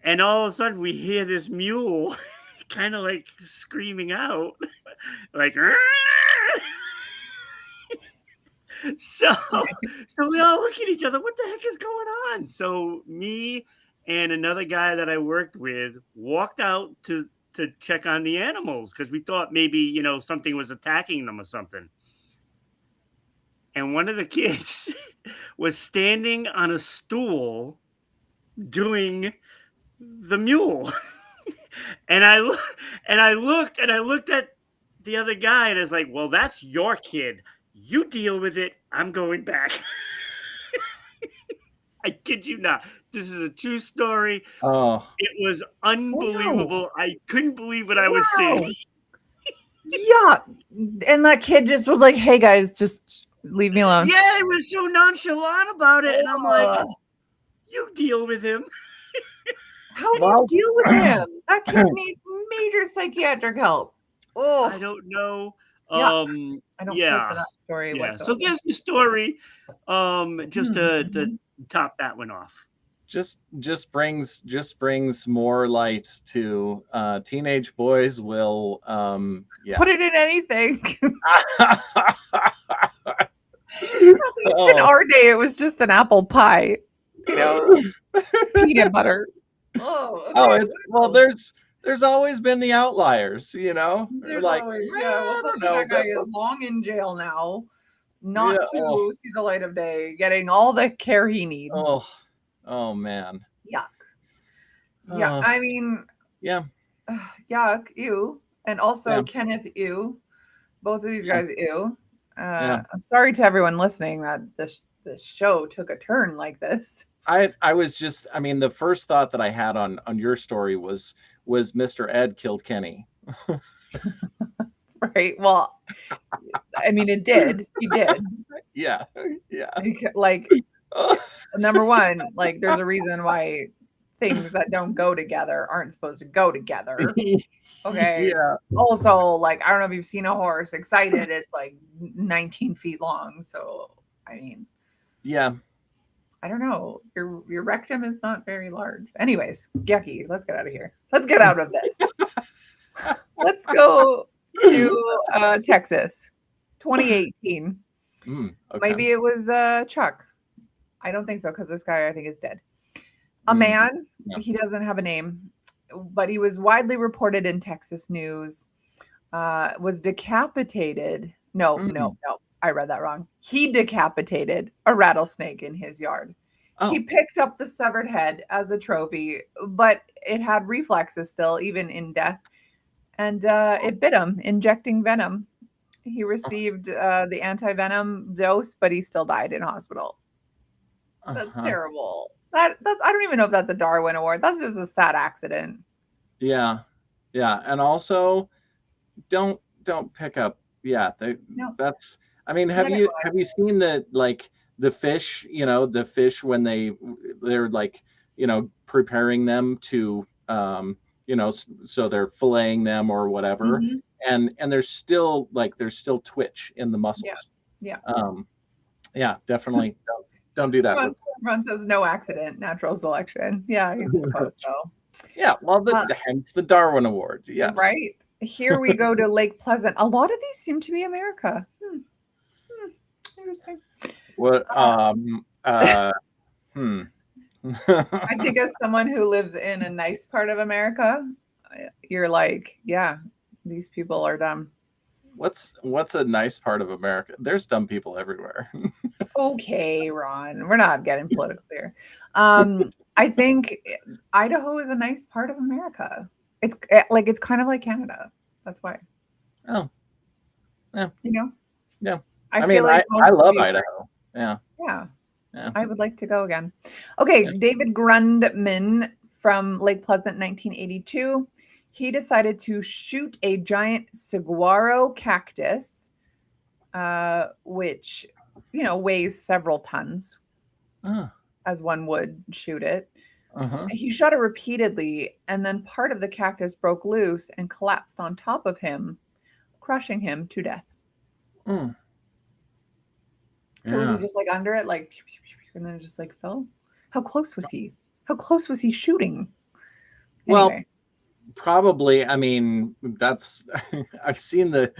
and all of a sudden we hear this mule kind of like screaming out, like, so so we all look at each other. What the heck is going on? So me and another guy that I worked with walked out to check on the animals because we thought maybe something was attacking them or something. And one of the kids was standing on a stool doing the mule. and I lo- and I looked at the other guy and I was like, "Well, that's your kid. You deal with it. I'm going back." I kid you not. This is a true story. Oh. It was Wow. unbelievable. I couldn't believe what I was seeing. Wow. Yeah. And that kid just was like, "Hey guys, just leave me alone." Yeah, it was so nonchalant about it, and I'm like, Ugh. "You deal with him." How do you Well, deal with him? That kid needs major psychiatric help. I Oh, don't know. yeah. I don't care for Yeah, that story yeah. So whatsoever. there's the story. Just to Mhm. top that one off. just brings more light to teenage boys will yeah. Put it in anything. At least in Oh. our day, it was just an apple pie, you know, peanut butter. Oh, Oh, okay. it's well. Well, There's always been the outliers, you know. They're there's like, always, yeah. Well, I don't hopefully know, that guy but is long in jail now, yeah. not Oh, to see the light of day, getting all the care he needs. oh, oh man. Yuck. Yeah, Uh, I mean, yeah, yuck, ew. And also yeah, Kenneth, ew. Both of these yeah, guys, ew. yeah. I'm sorry to everyone listening that this show took a turn like this. I was just. I mean, the first thought that I had on your story was Mr. Ed killed Kenny. Right? Well, I mean, it did. He did. Yeah, yeah. Like, number one, like, there's a reason why things that don't go together aren't supposed to go together. Okay. Yeah, Also, like, I don't know if you've seen a horse excited, it's like 19 feet long. So, I mean, yeah. I don't know. Your rectum is not very large. Anyways, yucky. Let's get out of here. Let's get out of this. Let's go to Texas, 2018. Okay. Maybe it was Chuck. I don't think so because this guy I think is dead. A Mm, man. yeah. He doesn't have a name, but he was widely reported in Texas news. Was decapitated. No, no, Mm. no. I read that wrong. He decapitated a rattlesnake in his yard. He Oh. picked up the severed head as a trophy, but it had reflexes still, even in death. And it bit him, injecting venom. He received the anti venom dose, but he still died in hospital. That's Uh-huh. terrible. That's I don't even know if that's a Darwin Award. That's just a sad accident. Yeah. Yeah. And also don't pick up. Yeah, No, that's I mean, let it go. have you seen the fish, the fish when they're like, preparing them to so they're filleting them or whatever, Mhm. and there's still twitch in the Yeah, muscles. yeah. Um yeah, definitely don't do that Ron, with Ron says no accident, natural selection. Yeah, I suppose so. yeah, well Uh, hence the Darwin Award. Yes. right. Here we go to Lake Pleasant. A lot of these seem to be America. Interesting. What I think as someone who lives in a nice part of America, you're like, yeah, these people are dumb. What's a nice part of America? There's dumb people everywhere. Okay, Ron, we're not getting political here. I think Idaho is a nice part of America. It's like it's kind of like Canada. That's why. Oh, yeah, You know, yeah. I I feel mean, like I most of love you. Idaho. Yeah, Yeah, yeah. I would like to go again. Okay, Yeah. David Grundman from Lake Pleasant, 1982. He decided to shoot a giant saguaro cactus, which weighs several tons, Uh, as one would shoot it. uh-huh. He shot it repeatedly, and then part of the cactus broke loose and collapsed on top of him, crushing him to death. Mm, So was he yeah. just like under it, like, pew, pew, pew, pew, and then it just like fell? How close was he? How close was he shooting? Well, Anyway, probably. I mean, that's I've seen the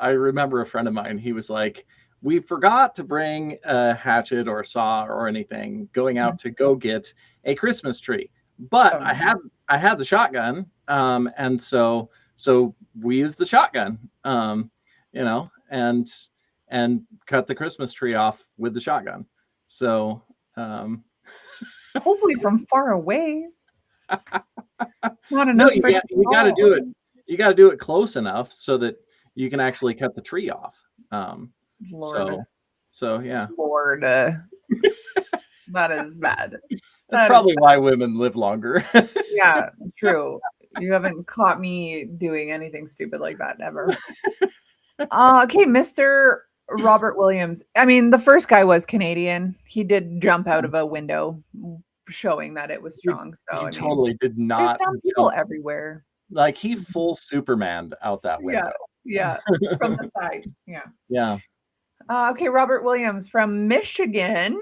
I remember a friend of mine, he was like, we forgot to bring a hatchet or a saw or anything going yeah. out to go get a Christmas tree. But Oh, no. I had the shotgun. And so we used the shotgun, you know, and cut the Christmas tree off with the shotgun. So um Hopefully from far away, not no, enough you for him got to you got to do it. fall. You got to do it close enough so that you can actually cut the tree off. Um, Lord, so, so yeah, Lord, that is bad. that's That is probably why women live longer. Yeah, true. You haven't caught me doing anything stupid like that ever. Okay, Mr. Robert Williams. I mean, the first guy was Canadian. He did jump out of a window, showing that it was he, strong. So, he I mean, totally did there's not dumb people jump. everywhere. Like he full Superman out that Yeah, window. yeah, from the side. Yeah. Yeah. Okay, Robert Williams from Michigan.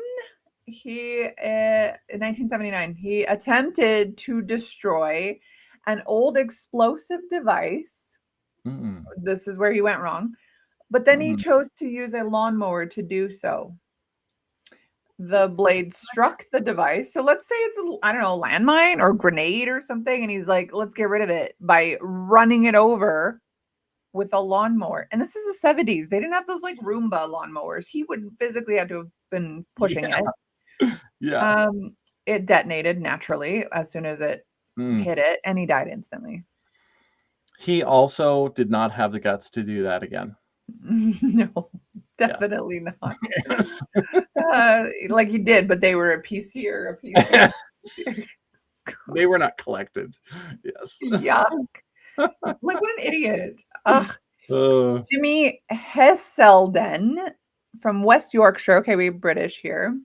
He in 1979 he attempted to destroy an old explosive device. Mm-mm. This is where he went wrong, but then he Mm-mm. chose to use a lawnmower to do so. The blade struck the device, so let's say it's a, I don't know, landmine or grenade or something, and he's like, let's get rid of it by running it over with a lawnmower. And this is the 70s. They didn't have those like Roomba lawnmowers. He would physically have to have been pushing Yeah. it. Yeah. It detonated naturally as soon as it Mm. hit it, and he died instantly. He also did not have the guts to do that again. No, Yes. definitely not. Yes. Like he did, but they were a piece here, a piece here. A piece here. They were not collected. Yes. Yuck. Like, what an idiot. Ugh. Uh, Jimmy Hesselden from West Yorkshire. Okay, we're British here.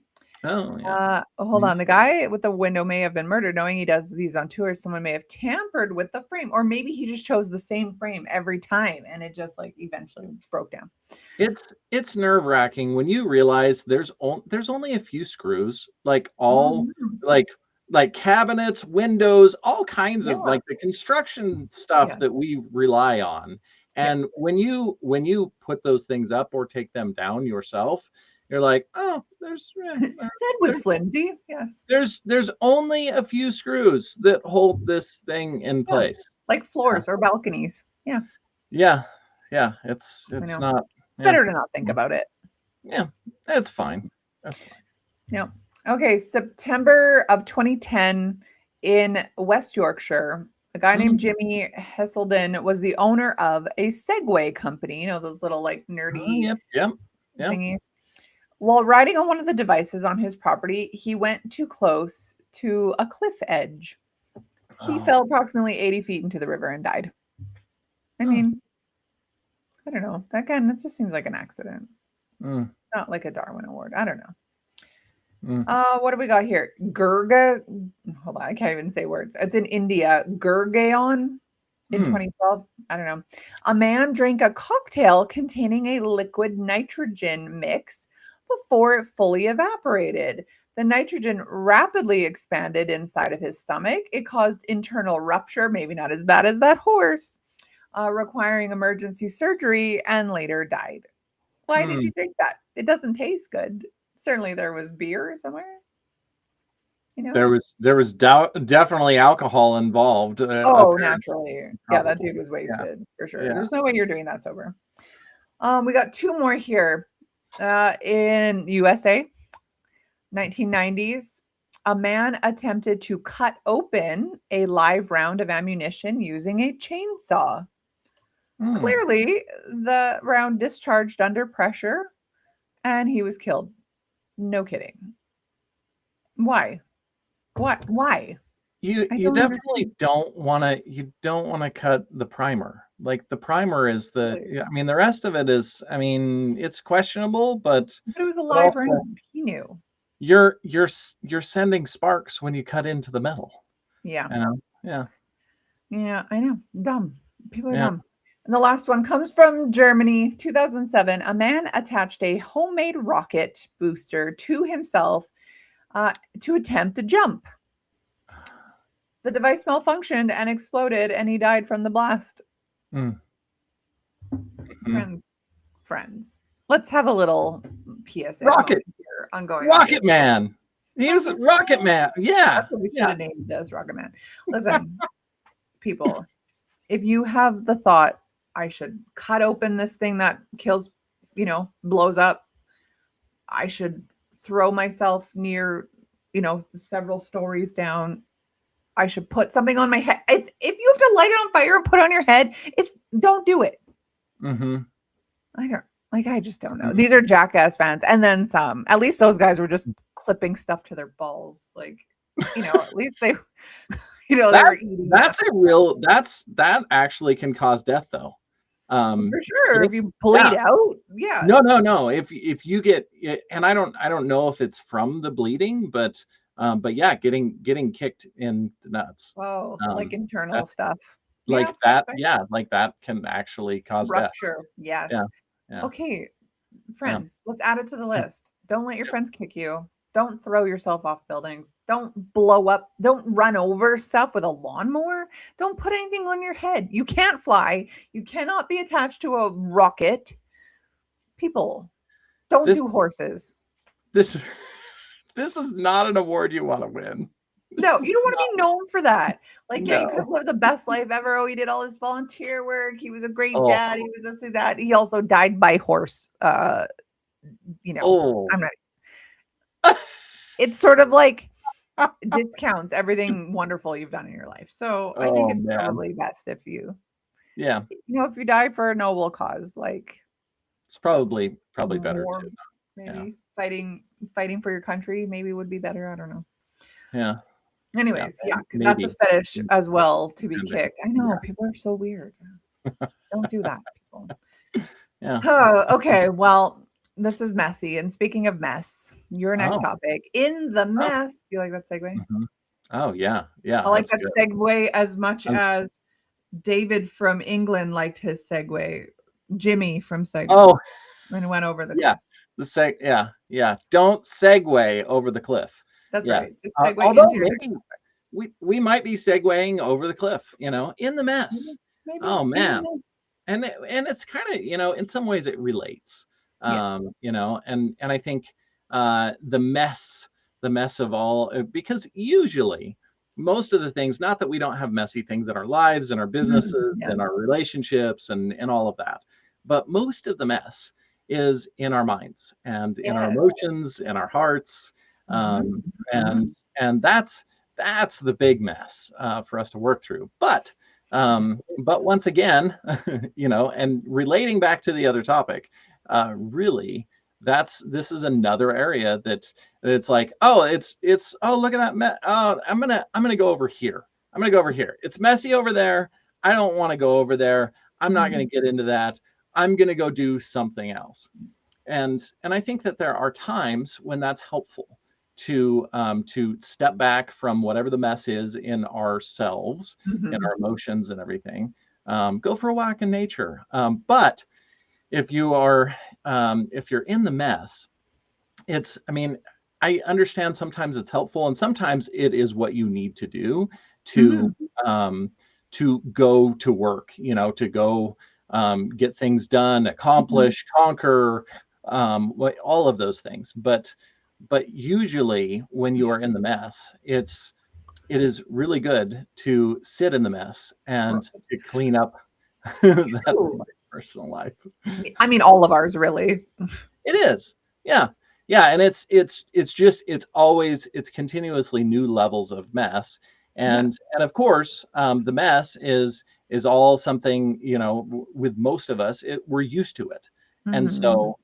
oh yeah. Hold on. The guy with the window may have been murdered. Knowing he does these on tours, someone may have tampered with the frame, or maybe he just chose the same frame every time, and it just like eventually broke down. It's nerve-wracking when you realize there's only a few screws, like Oh, all no. like cabinets, windows, all kinds of Yeah. like the construction stuff Yeah. that we rely on. Yeah. And when you put those things up or take them down yourself, you're like, oh, That was flimsy. Yes. there's only a few screws that hold this thing in Yeah. place. Like floors or balconies. Yeah. Yeah, yeah, it's I know. not. It's better to not think about it. Yeah, that's fine. That's fine. Yeah. Okay. September of 2010 in West Yorkshire, a guy named Jimmy Hesselden was the owner of a Segway company. You know, those little like nerdy Yep, yep, yep. thingies. While riding on one of the devices on his property, he went too close to a cliff edge. He Oh. fell approximately 80 feet into the river and died. I mean, I don't know. Again, that just seems like an accident. Mm, Not like a Darwin Award. I don't know. mm. What do we got here? Hold on, I can't even say words. It's in India. Gurgaon in 2012. I don't know. A man drank a cocktail containing a liquid nitrogen mix before it fully evaporated. The nitrogen rapidly expanded inside of his stomach. It caused internal rupture, maybe not as bad as that horse, requiring emergency surgery, and later died. Why did you drink that? It doesn't taste good. Certainly there was beer somewhere. You know? There was definitely alcohol involved. Oh, Apparently, naturally. Yeah, that probably. dude was Yeah, wasted for sure. yeah. There's no way you're doing that sober. We got two more here. In USA, 1990s, a man attempted to cut open a live round of ammunition using a chainsaw. Hmm. Clearly, the round discharged under pressure and he was killed. No kidding. Why? What? Why? You I you don't definitely understand. don't want to cut the primer. Like the primer is Really. yeah, I mean, the rest of it is, I mean, it's questionable, But it was a but live also round. He knew. you're sending sparks when you cut into the metal. Yeah. You know? Yeah. Yeah, I know. Dumb. People are Yeah. dumb. And the last one comes from Germany, 2007. A man attached a homemade rocket booster to himself to attempt to jump. The device malfunctioned and exploded, and he died from the blast. Mm. Mhm. Friends, friends. Let's have a little PSA Rocket moment here on going off your Rocket Man. He's Rocket Rocket Man. Man. Yeah. That's what we should Yeah. have named this, Rocket Man. Listen, people, if you have the thought, I should cut open this thing that kills, blows up, I should throw myself near, several stories down. I should put something on my head. If you have to light it on fire and put it on your head, don't do it. Mm-hmm. I just don't know. Mhm. These are Jackass fans, and then some. At least those guys were just clipping stuff to their balls. At least they, they were eating That's that actually can cause death though. for sure. If, If you bleed yeah. out, yeah. No. If you get it, and I don't know if it's from the bleeding, but yeah, getting kicked in the nuts. Oh, like internal That's stuff. Yeah, like that. right. Yeah, like that can actually cause death. Rupture. Yes. Yeah. Yeah. Okay, Yeah. friends, let's add it to the list. Don't let your friends kick you. Don't throw yourself off buildings. Don't blow up. Don't run over stuff with a lawnmower. Don't put anything on your head. You can't fly. You cannot be attached to a rocket. People, don't This do horses. this this is not an award you want to win. No, you don't want to be known for that. Like, yeah, you could No. have lived the best life ever. Oh, he did all his volunteer work. He was a great Oh. dad. He was this and that. He also died by horse. Oh. I'm not. It's sort of like discounts everything wonderful you've done in your life. So I think Oh it's man. probably best if Yeah. if you die for a noble cause, like It's probably better war, too. maybe fighting for your country, maybe would be better. I don't know. Yeah. Anyways, yeah, that's maybe. a fetish as well to be Maybe. kicked. I know Yeah. people are so weird. Don't do that, people. Yeah. Oh, okay. Well, this is messy. And speaking of mess, your next Oh. topic in the Oh. mess. You like that segue? Mhm. Oh yeah. Yeah. I like that's that good. segue as much Um, as David from England liked his segue. Jimmy from Segue Oh and went over the yeah. cliff. Yeah. Don't segue over the cliff. That's Yes. right. Just segue Although into your next maybe topic. we might be segueing over the cliff, in the mess. Maybe Oh in the man. mess. And it's kind of, in some ways it relates. Yes. And I think the mess of all, because usually most of the things, not that we don't have messy things in our lives and our businesses Yes. and our relationships and all of that, but most of the mess is in our minds and in our Yes. emotions, in our hearts. Mhm. And that's the big mess for us to work through. But once again, and relating back to the other topic, really, this is another area that it's like, oh, look at that. Oh, I'm gonna go over here. I'm gonna go over here. It's messy over there. I don't want to go over there. I'm not gonna get into that. I'm gonna go do something else. And I think that there are times when that's helpful to step back from whatever the mess is in ourselves, in our emotions and everything. Go for a walk in nature. But if you're in the mess, I understand sometimes it's helpful and sometimes it is what you need to do to go to work, to go get things done, accomplish, conquer, all of those things. But But usually when you are in the mess, it is really good to sit in the mess and to clean up that True. personal life. I mean, all of ours, really. It is. Yeah. Yeah. And it's continuously new levels of mess. And of course, the mess is all something, with most of us, we're used to it. And Mhm. so,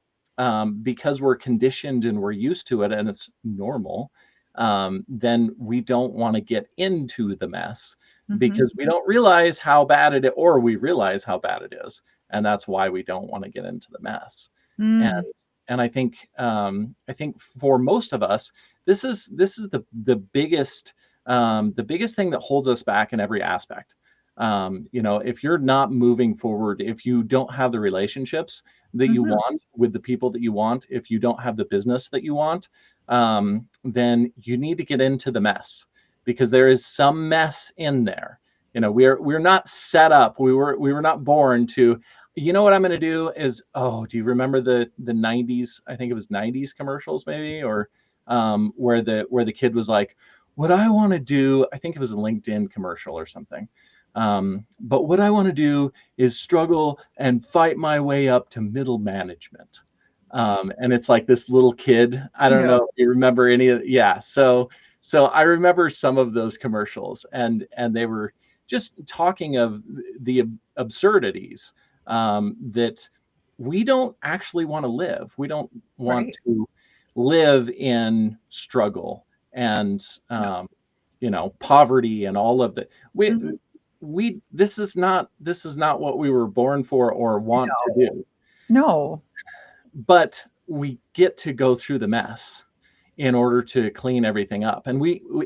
because we're conditioned and we're used to it and it's normal, then we don't want to get into the mess Mhm. because we don't realize how bad it is, or we realize how bad it is. And that's why we don't want to get into the mess. And Mm. and I think for most of us, this is the biggest thing that holds us back in every aspect. If you're not moving forward, if you don't have the relationships that you Mhm. want with the people that you want, if you don't have the business that you want, then you need to get into the mess because there is some mess in there. We're not set up. We were not born to. You know what I'm going to do is, oh, do you remember the 90s? I think it was 90s commercials maybe, or where the kid was like, what I want to do, I think it was a LinkedIn commercial or something. But what I want to do is struggle and fight my way up to middle management. And it's like this little kid. I don't Yeah. know if you remember any of, yeah. So I remember some of those commercials, and they were just talking of the absurdities, that we don't actually want to live. We don't want Right. to live in struggle and, No. poverty and all of the we Mhm. we this is not what we were born for or want to No. do. No. But we get to go through the mess in order to clean everything up. And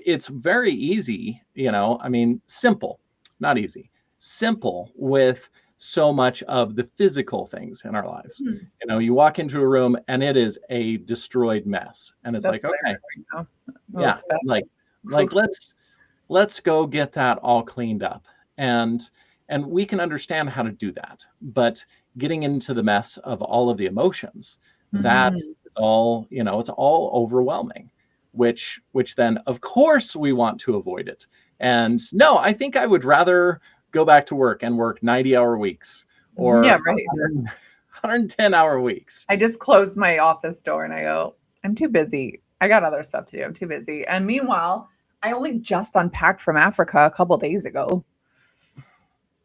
it's very easy, I mean, simple, not easy, simple with so much of the physical things in our lives. Mhm. You walk into a room and it is a destroyed mess. And it's like, That's what I okay, heard right now. Oh, yeah, it's bad. like let's go get that all cleaned up. And we can understand how to do that. But getting into the mess of all of the emotions, that Mhm. is all, it's all overwhelming, which then of course we want to avoid it. And no, I think I would rather go back to work and work 90-hour weeks Yeah, or right. 110-hour weeks. I just closed my office door and I go, I'm too busy. I got other stuff to do. I'm too busy. And meanwhile, I only just unpacked from Africa a couple days ago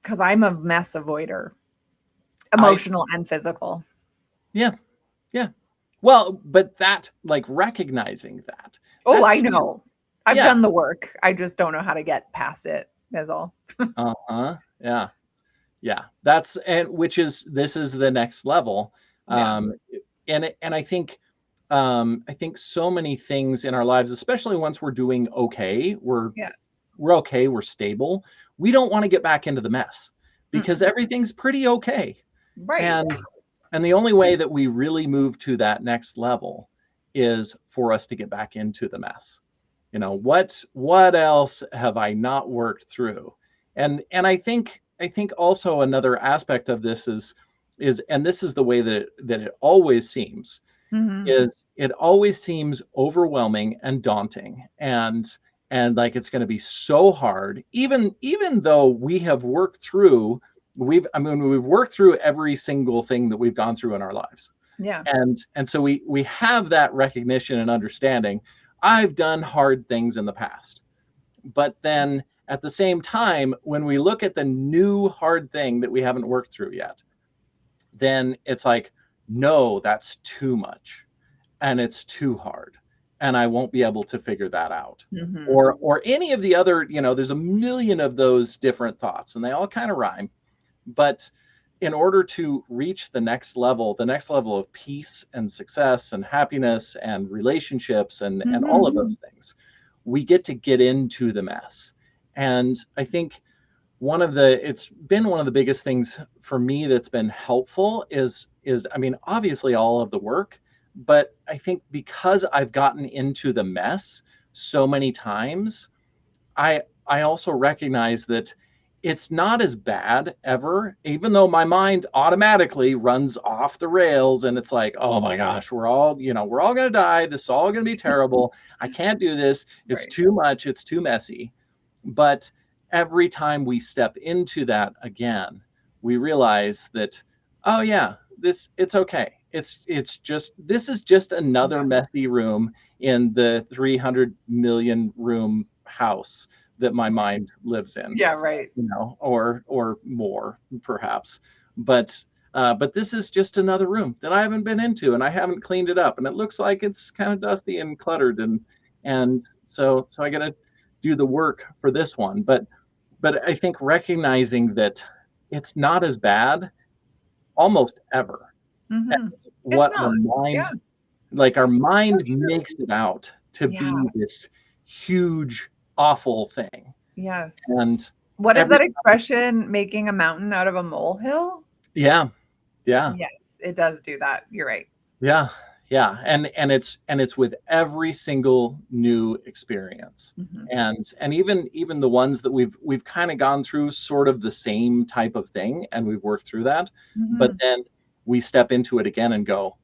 because I'm a mess avoider, I emotional and physical. Yeah, yeah. Well, but that, like, recognizing that, Oh, I that's know. I've yeah. done the work. I just don't know how to get past it. That's all. Uh-huh. Yeah. Yeah. That's and which is this is the next level. Yeah. And I think so many things in our lives, especially once we're doing okay, Yeah. we're okay, we're stable. We don't want to get back into the mess because Mm-mm. everything's pretty okay. Right. And the only way that we really move to that next level is for us to get back into the mess. What else have I not worked through? And I think also another aspect of this is and this is the way that it always seems, Hmm. is it always seems overwhelming and daunting, and like it's going to be so hard, even though we have worked through, we've worked through every single thing that we've gone through in our lives. Yeah. And so we have that recognition and understanding. I've done hard things in the past, but then at the same time, when we look at the new hard thing that we haven't worked through yet, then it's like, no, that's too much and it's too hard and I won't be able to figure that out. Hmm. Or any of the other, there's a million of those different thoughts and they all kind of rhyme. But in order to reach the next level of peace and success and happiness and relationships and all of Hmm. those things, we get into the mess. And I think it's been one of the biggest things for me that's been helpful is I mean, obviously all of the work, but I think because I've gotten into the mess so many times, I also recognize that it's not as bad ever, even though my mind automatically runs off the rails and it's like, oh my gosh, we're all going to die. This is all going to be terrible. I can't do this. It's Right. too much. It's too messy. But every time we step into that again, we realize that, oh yeah, it's okay. This is just another Yeah. messy room in the 300 million room house that my mind lives in, Yeah, right. or more perhaps. But this is just another room that I haven't been into and I haven't cleaned it up and it looks like it's kind of dusty and cluttered, and so I got to do the work for this one. But I think recognizing that it's not as bad almost ever Hmm. as It's what our not. Yeah, mind, like our so mind true. makes it out to Yeah. be this huge awful thing. Yes. And What is every that expression? Making a mountain out of a molehill? yeah, yeah, Yes, it does do that. You're right. yeah, yeah, and it's with every single new experience, Hmm. and even the ones that we've kind of gone through sort of the same type of thing and we've worked through that, but Hmm. then we step into it again and go,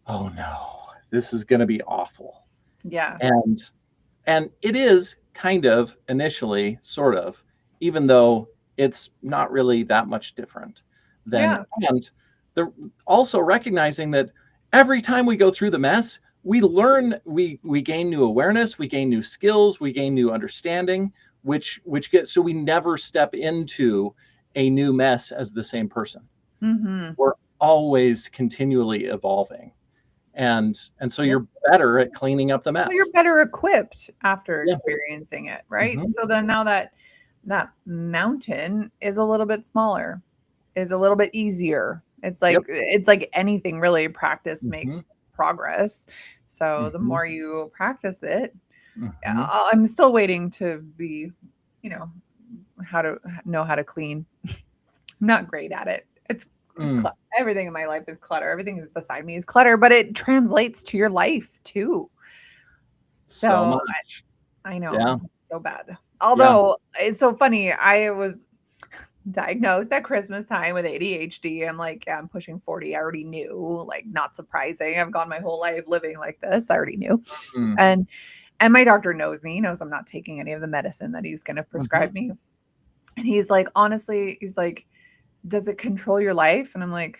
oh no, this is going to be awful. Yeah. And it is kind of initially, sort of, even though it's not really that much different than, Yeah. and the also recognizing that every time we go through the mess, we learn, we gain new awareness, we gain new skills, we gain new understanding, which gets, so we never step into a new mess as the same person. Hmm. We're always continually evolving, and so you're Yes. better at cleaning up the Well, you're mess. better equipped after Yeah. experiencing it, right? Hmm. So then now that mountain is a little bit smaller, is a little bit easier. Yep. It's like anything really, practice Hmm. makes progress. So the Hmm. more you practice it, Hmm. I'm still waiting to be, you know, how to know how to clean. I'm not great at it. Mm, Everything in my life is clutter. Everything is beside me is clutter, but it translates to your life too. so So much. I know Yeah. it's so bad. Yeah. Although it's so funny, I was diagnosed at Christmas time with ADHD. I'm like, yeah, I'm pushing 40. I already knew, like, not surprising. I've gone my whole life living like this. I already knew. Mm, And my doctor knows me, knows I'm not taking any of the medicine that he's going to mhm, prescribe me. And he's like, honestly, he's like, does it control your life? And I'm like,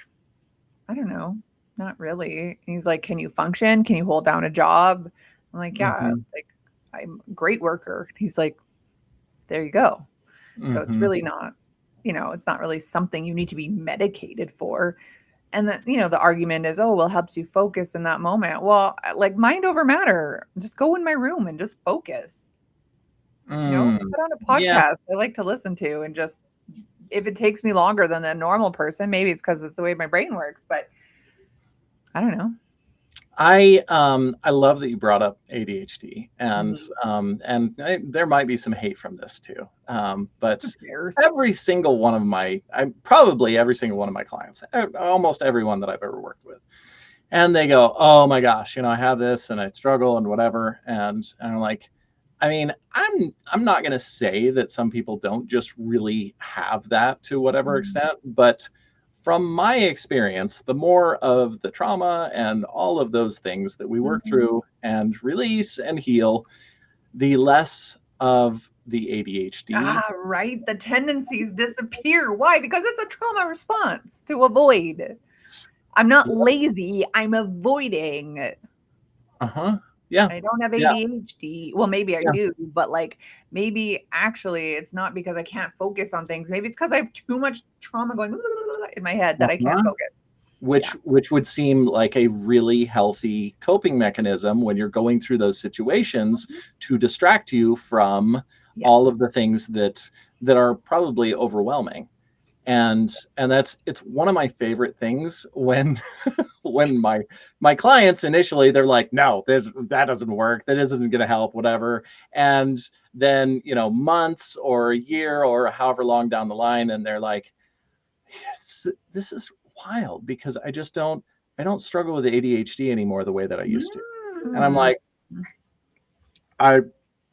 I don't know, not really. And he's like, can you function? Can you hold down a job? I'm like, yeah, mhm, like I'm a great worker. He's like, there you go. So it's mhm. really not, it's not really something you need to be medicated for. And then, the argument is, oh, well, it helps you focus in that moment. Well, like mind over matter. Just go in my room and just focus. Mm. Put on a Yeah. podcast I like to listen to and just if it takes me longer than a normal person, maybe it's because it's the way my brain works, but I don't know. I love that you brought up ADHD, Mhm. and there might be some hate from this too. But Who cares? probably every single one of my clients, almost everyone that I've ever worked with, and they go, oh my gosh, I have this and I struggle and whatever, and I'm like, I mean, I'm not going to say that some people don't just really have that to whatever Mhm. extent, but from my experience, the more of the trauma and all of those things that we work Mhm. through and release and heal, the less of the ADHD. Ah, right. The tendencies disappear. Why? Because it's a trauma response to avoid. I'm not Yep. lazy. I'm avoiding. Uh-huh. Yeah. I don't have Yeah. ADHD. Well, maybe I Yeah. do, but like maybe actually it's not because I can't focus on things. Maybe it's because I have too much trauma going in my head that I can't Uh-huh. focus. Yeah. Which would seem like a really healthy coping mechanism when you're going through those situations Mhm. to distract you from all Yes. of the things that are probably overwhelming. And it's one of my favorite things when when my clients initially, they're like, no, that doesn't work, that isn't going to help, whatever. And then months or a year or however long down the line, and they're like, yes, this is wild because I don't struggle with ADHD anymore the way that I used to. And I'm Mm. like, I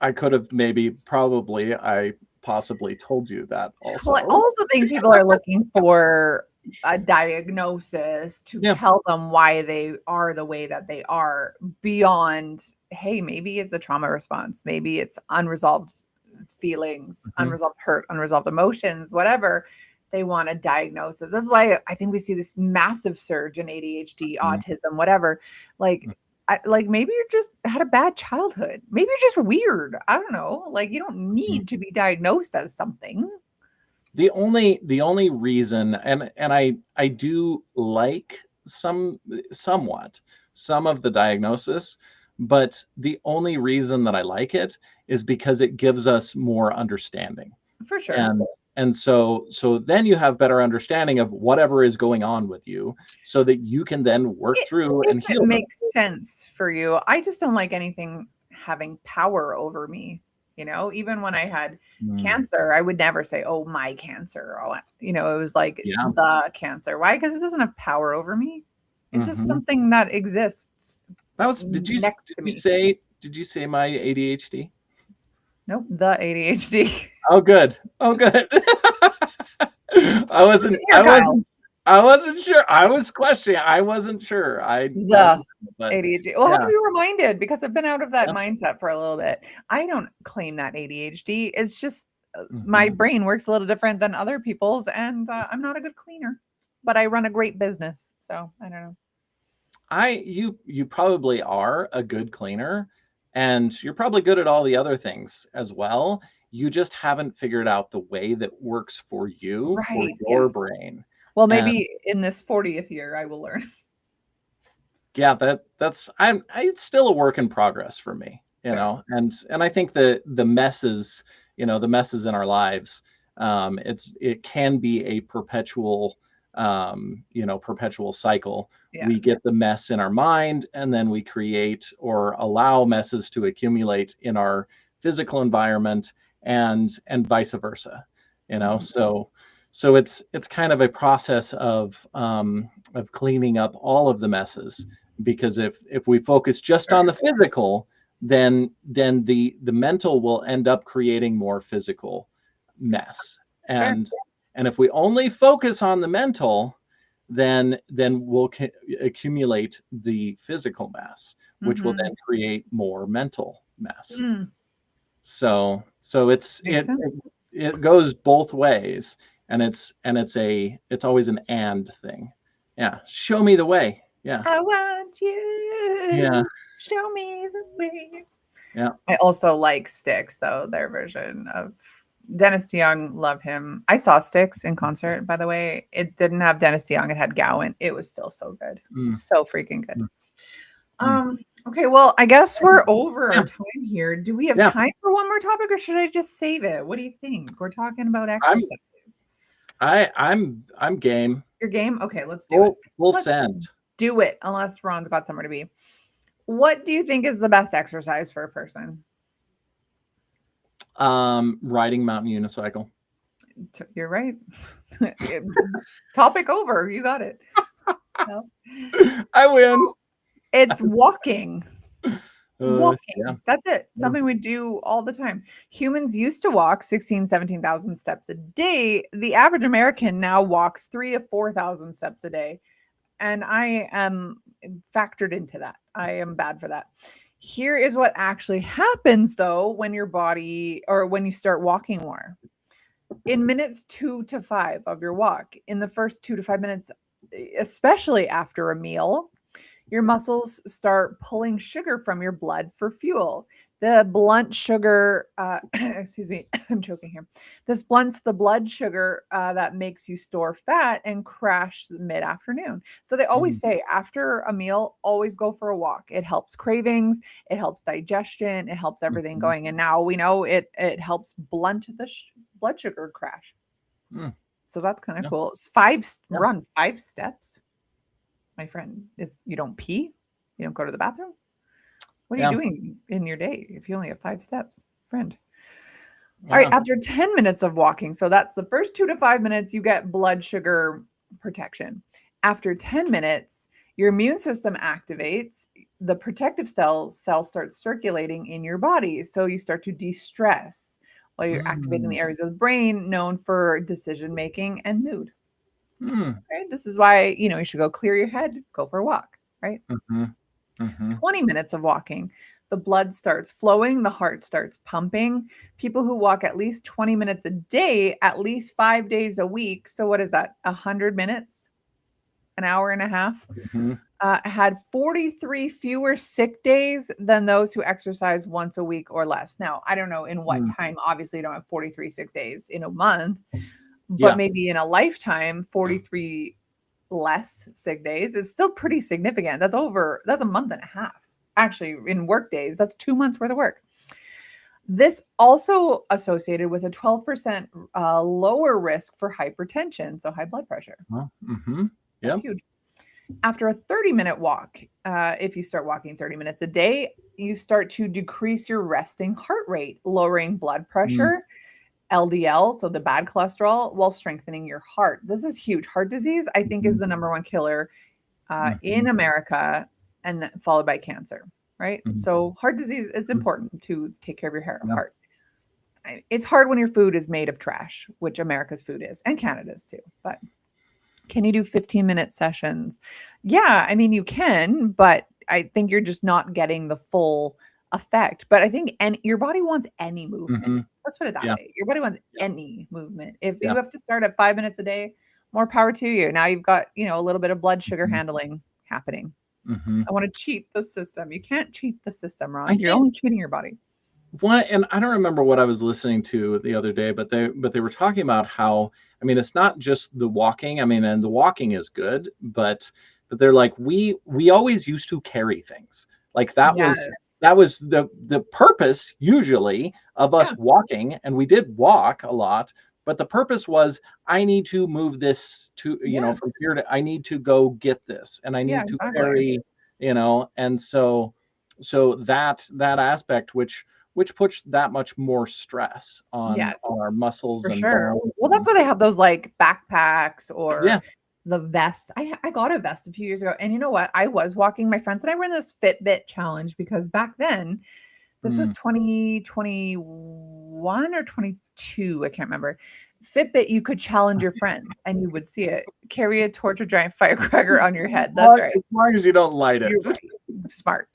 I could have maybe probably I possibly told you that also. Well, I also think people are looking for a diagnosis to Yeah. tell them why they are the way that they are beyond, hey, maybe it's a trauma response. Maybe it's unresolved feelings, Mhm. unresolved hurt, unresolved emotions, whatever. They want a diagnosis. That's why I think we see this massive surge in ADHD, Mhm. autism, whatever. Like, like maybe you just had a bad childhood. Maybe you're just weird. I don't know. Like you don't need to be diagnosed as something. The only reason, and I do like somewhat some of the diagnosis, but the only reason that I like it is because it gives us more understanding. For sure. And so then you have better understanding of whatever is going on with you, so that you can then work through If and it heal them. makes sense for you. I just don't like anything having power over me. You know, even when I had cancer, I would never say, "Oh, my cancer." Oh, you know, it was like Yeah. the cancer. Why? Because it doesn't have power over me. It's just Mhm. something that exists That was did you next to me. say my ADHD? Nope, the ADHD. Oh, good. Oh, good. I wasn't Here, Kyle. I wasn't sure. I was questioning. I wasn't sure. The But ADHD. We'll have to yeah. be reminded because I've been out of that Yeah. mindset for a little bit. I don't claim that ADHD. It's just Mhm. my brain works a little different than other people's, and I'm not a good cleaner, but I run a great business. So I don't know. You probably are a good cleaner, and you're probably good at all the other things as well. You just haven't figured out the way that works for you, for Right. your Yes. brain. Well, And maybe in this 40th year, I will learn. yeah, it's still a work in progress for me, you Fair. know. And I think the messes, the messes in our lives, it can be a perpetual perpetual cycle. Yeah. We get the mess in our mind, and then we create or allow messes to accumulate in our physical environment, and vice versa, Mhm. so it's kind of a process of cleaning up all of the messes, because if we focus just on the physical, then the mental will end up creating more physical mess. Fair. And if we only focus on the mental, then we'll accumulate the physical mess, which will Mhm. then create more mental mess. Mm. So Makes it sense. it goes both ways, and it's always an and thing. Yeah, show me the way. Yeah. I want you. Yeah. Show me the way. Yeah. I also like Styx, though, their version of Dennis DeYoung. Love him. I saw Styx in concert, by the way. It didn't have Dennis DeYoung, it had Gowan. It was still so good. Mm. So freaking good. Mm. Okay, well, I guess we're over Yeah. our time here. Do we have Yeah. time for one more topic, or should I just save it? What do you think? We're talking about exercise. I'm game. Your game? Okay, let's do it. We'll Let's send. do it, unless Ron's got somewhere to be. What do you think is the best exercise for a person? Riding mountain unicycle. You're right. Topic over. You got it. No. I win. It's walking. Walking. Yeah. That's it. Something we do all the time. Humans used to walk 16, 17,000 steps a day. The average American now walks 3,000 to 4,000 steps a day. And I am factored into that. I am bad for that. Here is what actually happens, though, when your body or when you start walking more. In minutes 2 to 5 of your walk, in the first 2 to 5 minutes, especially after a meal, your muscles start pulling sugar from your blood for fuel. The blunt sugar, excuse me, I'm choking here. This blunts the blood sugar that makes you store fat and crash mid afternoon. So they always say after a meal, always go for a walk. It helps cravings, it helps digestion, it helps everything going. And now we know it helps blunt the blood sugar crash. So that's kind of cool. It's run 5 steps. My friend, is you don't pee, you don't go to the bathroom. What are you doing in your day if you only have 5 steps, friend? All right, after 10 minutes of walking, so that's the first 2 to 5 minutes, you get blood sugar protection. After 10 minutes, your immune system activates, the protective cells start circulating in your body, so you start to de-stress. while you're activating the areas of the brain known for decision making and mood. Right? This is why, you should go clear your head, go for a walk, right? 20 minutes of walking, the blood starts flowing, the heart starts pumping. People who walk at least 20 minutes a day, at least 5 days a week. So what is that? 100 minutes? An hour and a half? Had 43 fewer sick days than those who exercise once a week or less. Now, I don't know in what time. Obviously, you don't have 43 sick days in a month, but maybe in a lifetime, 43 less sick days is still pretty significant. That's a month and a half. Actually, in work days, that's 2 months worth of work. This also associated with a 12% lower risk for hypertension, so high blood pressure. That's huge. After a 30-minute walk, if you start walking 30 minutes a day, you start to decrease your resting heart rate, lowering blood pressure, LDL, so the bad cholesterol, while strengthening your heart. This is huge. Heart disease, I think, is the number one killer in America, and then followed by cancer, right? So heart disease is important to take care of your heart. It's hard when your food is made of trash, which America's food is, and Canada's too. But can you do 15-minute sessions? Yeah, I mean, you can, but I think you're just not getting the full effect. But I think your body wants any movement. Let's put it that way. Your body wants any movement. If you have to start at 5 minutes a day, more power to you. Now you've got, a little bit of blood sugar handling happening. I want to cheat the system. You can't cheat the system, Ron. You're only cheating your body. And I don't remember what I was listening to the other day, but they were talking about how, I mean, it's not just the walking. I mean, and the walking is good, but they're like, we always used to carry things. Like that was the purpose usually of us walking, and we did walk a lot, but the purpose was, I need to move this to, from here to, I need to go get this, and I need to carry, and so that aspect, which puts that much more stress on our muscles and bones. Well, that's why they have those like backpacks or the vests. I got a vest a few years ago, and you know what? I was walking. My friends and I were in this Fitbit challenge because back then, this was 2021 or 22. I can't remember. Fitbit, you could challenge your friends, and you would see it. Carry a torch or giant firecracker on your head. That's right. As long as you don't light it. You're right. Smart.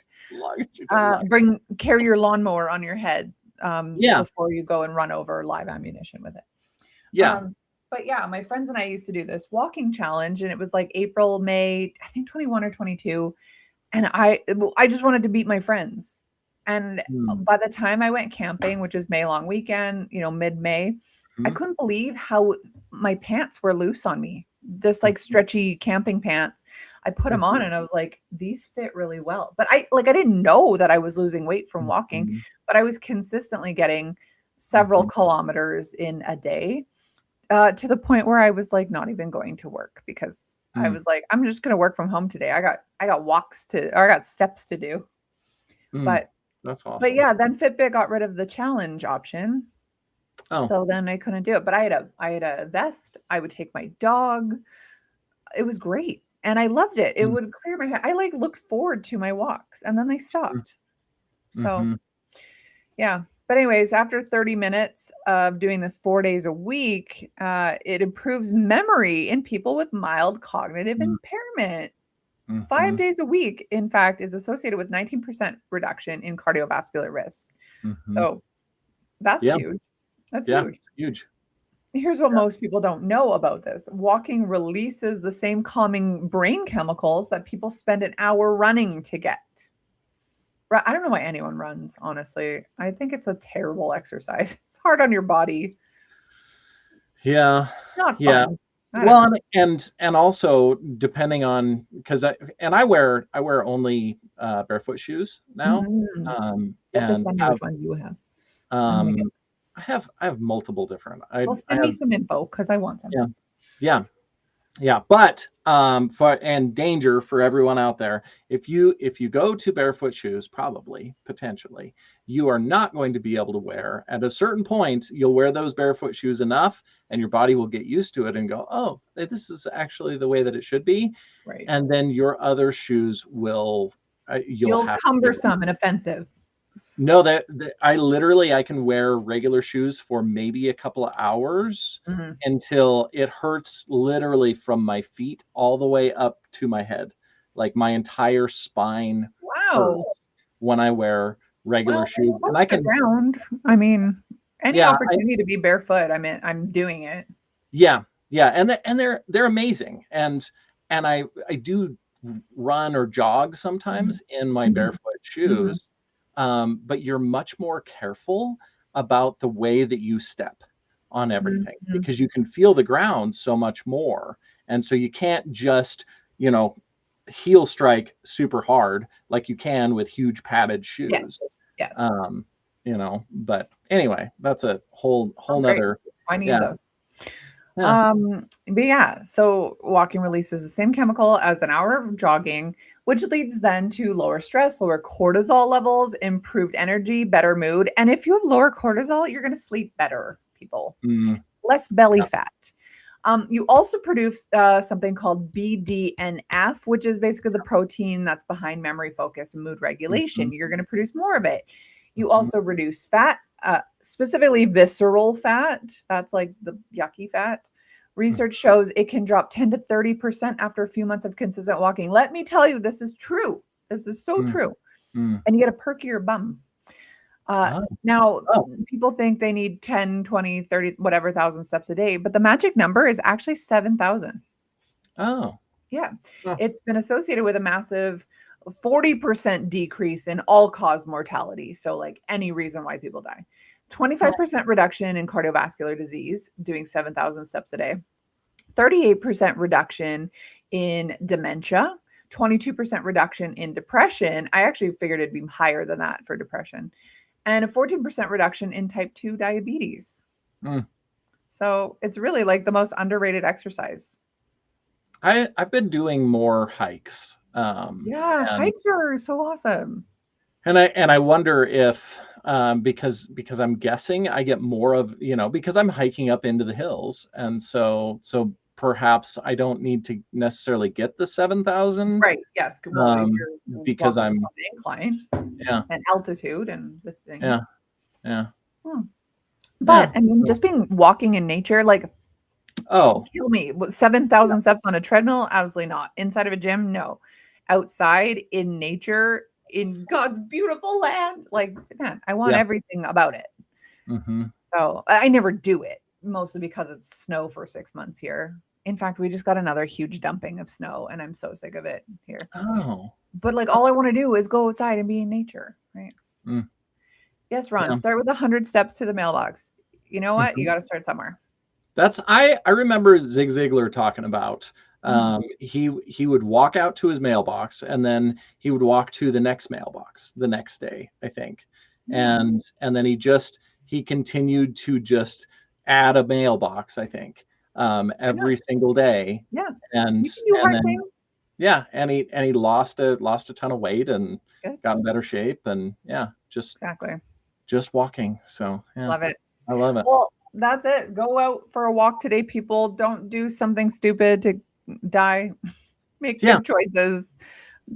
Carry your lawnmower on your head before you go and run over live ammunition with it. But my friends and I used to do this walking challenge, and it was like April, May, I think 21 or 22. And I just wanted to beat my friends. And by the time I went camping, which is May long weekend, mid-May, I couldn't believe how my pants were loose on me, just like stretchy camping pants. I put them on and I was like, these fit really well. But I didn't know that I was losing weight from walking, but I was consistently getting several kilometers in a day, to the point where I was like not even going to work because I was like, I'm just going to work from home today. I got steps to do. But that's awesome. But then Fitbit got rid of the challenge option. So then I couldn't do it. But I had a vest. I would take my dog. It was great. And I loved it. It would clear my head. I looked forward to my walks, and then they stopped. So But anyways, after 30 minutes of doing this 4 days a week, it improves memory in people with mild cognitive impairment. 5 days a week, in fact, is associated with 19% reduction in cardiovascular risk. So that's huge. That's huge. Here's what most people don't know about this. Walking releases the same calming brain chemicals that people spend an hour running to get. I don't know why anyone runs, honestly. I think it's a terrible exercise. It's hard on your body. Yeah. It's not fun. Well, and also depending on, because I wear only barefoot shoes now. You have to send me which one you have. I have multiple different. Send me some info because I want some. Yeah. But and danger for everyone out there. If you go to barefoot shoes, potentially, you are not going to be able to wear. At a certain point, you'll wear those barefoot shoes enough, and your body will get used to it and go, oh, this is actually the way that it should be. Right. And then your other shoes will you'll cumbersome and offensive. No, I can wear regular shoes for maybe a couple of hours Mhm. until it hurts literally from my feet all the way up to my head. Like my entire spine Wow. hurts when I wear regular Well, shoes. And close to ground. I mean, any yeah, opportunity to be barefoot, I mean, I'm doing it. yeah, yeah, and they're amazing. And I do run or jog Mhm. sometimes in my Mhm. barefoot Mhm. shoes. But you're much more careful about the way that you step on everything Mhm. because you can feel the ground so much more. And so you can't just, you know, heel strike super hard like you can with huge padded shoes. Yes. Yes. Um, but anyway, that's a whole Sounds great. nother, I need yeah, those. yeah. But yeah, so walking releases the same chemical as an hour of jogging, which leads then to lower stress, lower cortisol levels, improved energy, better mood. And if you have lower cortisol, you're going to sleep better, people. Mm, Less belly yeah. fat. You also produce something called BDNF, which is basically the protein that's behind memory, focus, and mood regulation. Mhm, You're going to produce more of it. You mhm, also reduce fat, specifically visceral fat. That's like the yucky fat. mm, Research shows it can drop 10 to 30% after a few months of consistent walking. Let me tell you, this is true. This is so mm, true. mm. And you get a perkier bum. Oh, Now, oh, people think they need 10, 20, 30, whatever thousand steps a day, but the magic number is actually 7,000. oh, Yeah. oh, It's been associated with a massive 40% decrease in all cause mortality. So, like any reason why people die. oh, 25% reduction in cardiovascular disease, doing 7,000 steps a day. 38% reduction in dementia. 22% reduction in depression. I actually figured it'd be higher than that for depression. And a 14% reduction in type 2 diabetes. mm. So it's really like the most underrated exercise. I've been doing more hikes, Yeah, and hikes are so awesome. I wonder if because I'm guessing I get more of, because I'm hiking up into the hills, and so perhaps I don't need to necessarily get the 7,000, Right. Yes. Well, if you're because walking I'm on the incline yeah, and altitude and the yeah, things. yeah, Hmm. yeah. But I mean, So, just being walking in nature, like oh, kill me. With yeah, 7,000 steps on a treadmill? Absolutely not. Inside of a gym? No. Outside in nature, in God's beautiful land. Like, man, I want yeah. everything about it. Hmm. So I never do it, mostly because it's snow for 6 months here. In fact, we just got another huge dumping of snow, and I'm so sick of it here. Oh, But like, oh, all I want to do is go outside and be in nature, right? mm, Yes, Ron, yeah. start with 100 steps to the mailbox. You know what? You Mhm. got to start somewhere. I remember Zig Ziglar talking about Mm. he would walk out to his mailbox and then he would walk to the next mailbox the next day, I think. Yeah. And then he continued to just add a mailbox, I think, Yeah. every single day. Yeah. And You can do and hard then things. yeah, and he lost a ton of weight and Good. got in better shape, and yeah, Exactly. just walking. So yeah, Love it. I love it. Well, that's it. Go out for a walk today, people. Don't do something stupid to die. Make Yeah, good choices.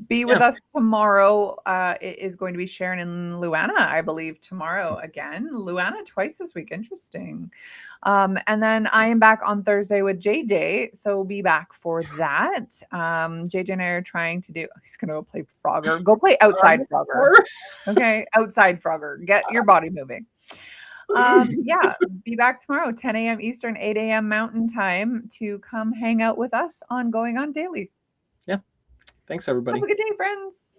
Be with yeah. us tomorrow. It is going to be Sharon and Luana, I believe, tomorrow again. Luana twice this week. Interesting. And then I am back on Thursday with JJ. So be back for that. JJ and I are trying to do, he's going to go play Frogger. Go play outside Frogger. Okay. Outside Frogger. Get your body moving. Yeah, be back tomorrow, 10 a.m. Eastern, 8 a.m. Mountain Time to come hang out with us on Going On Daily. Yeah. Thanks, Have everybody. a good day, friends.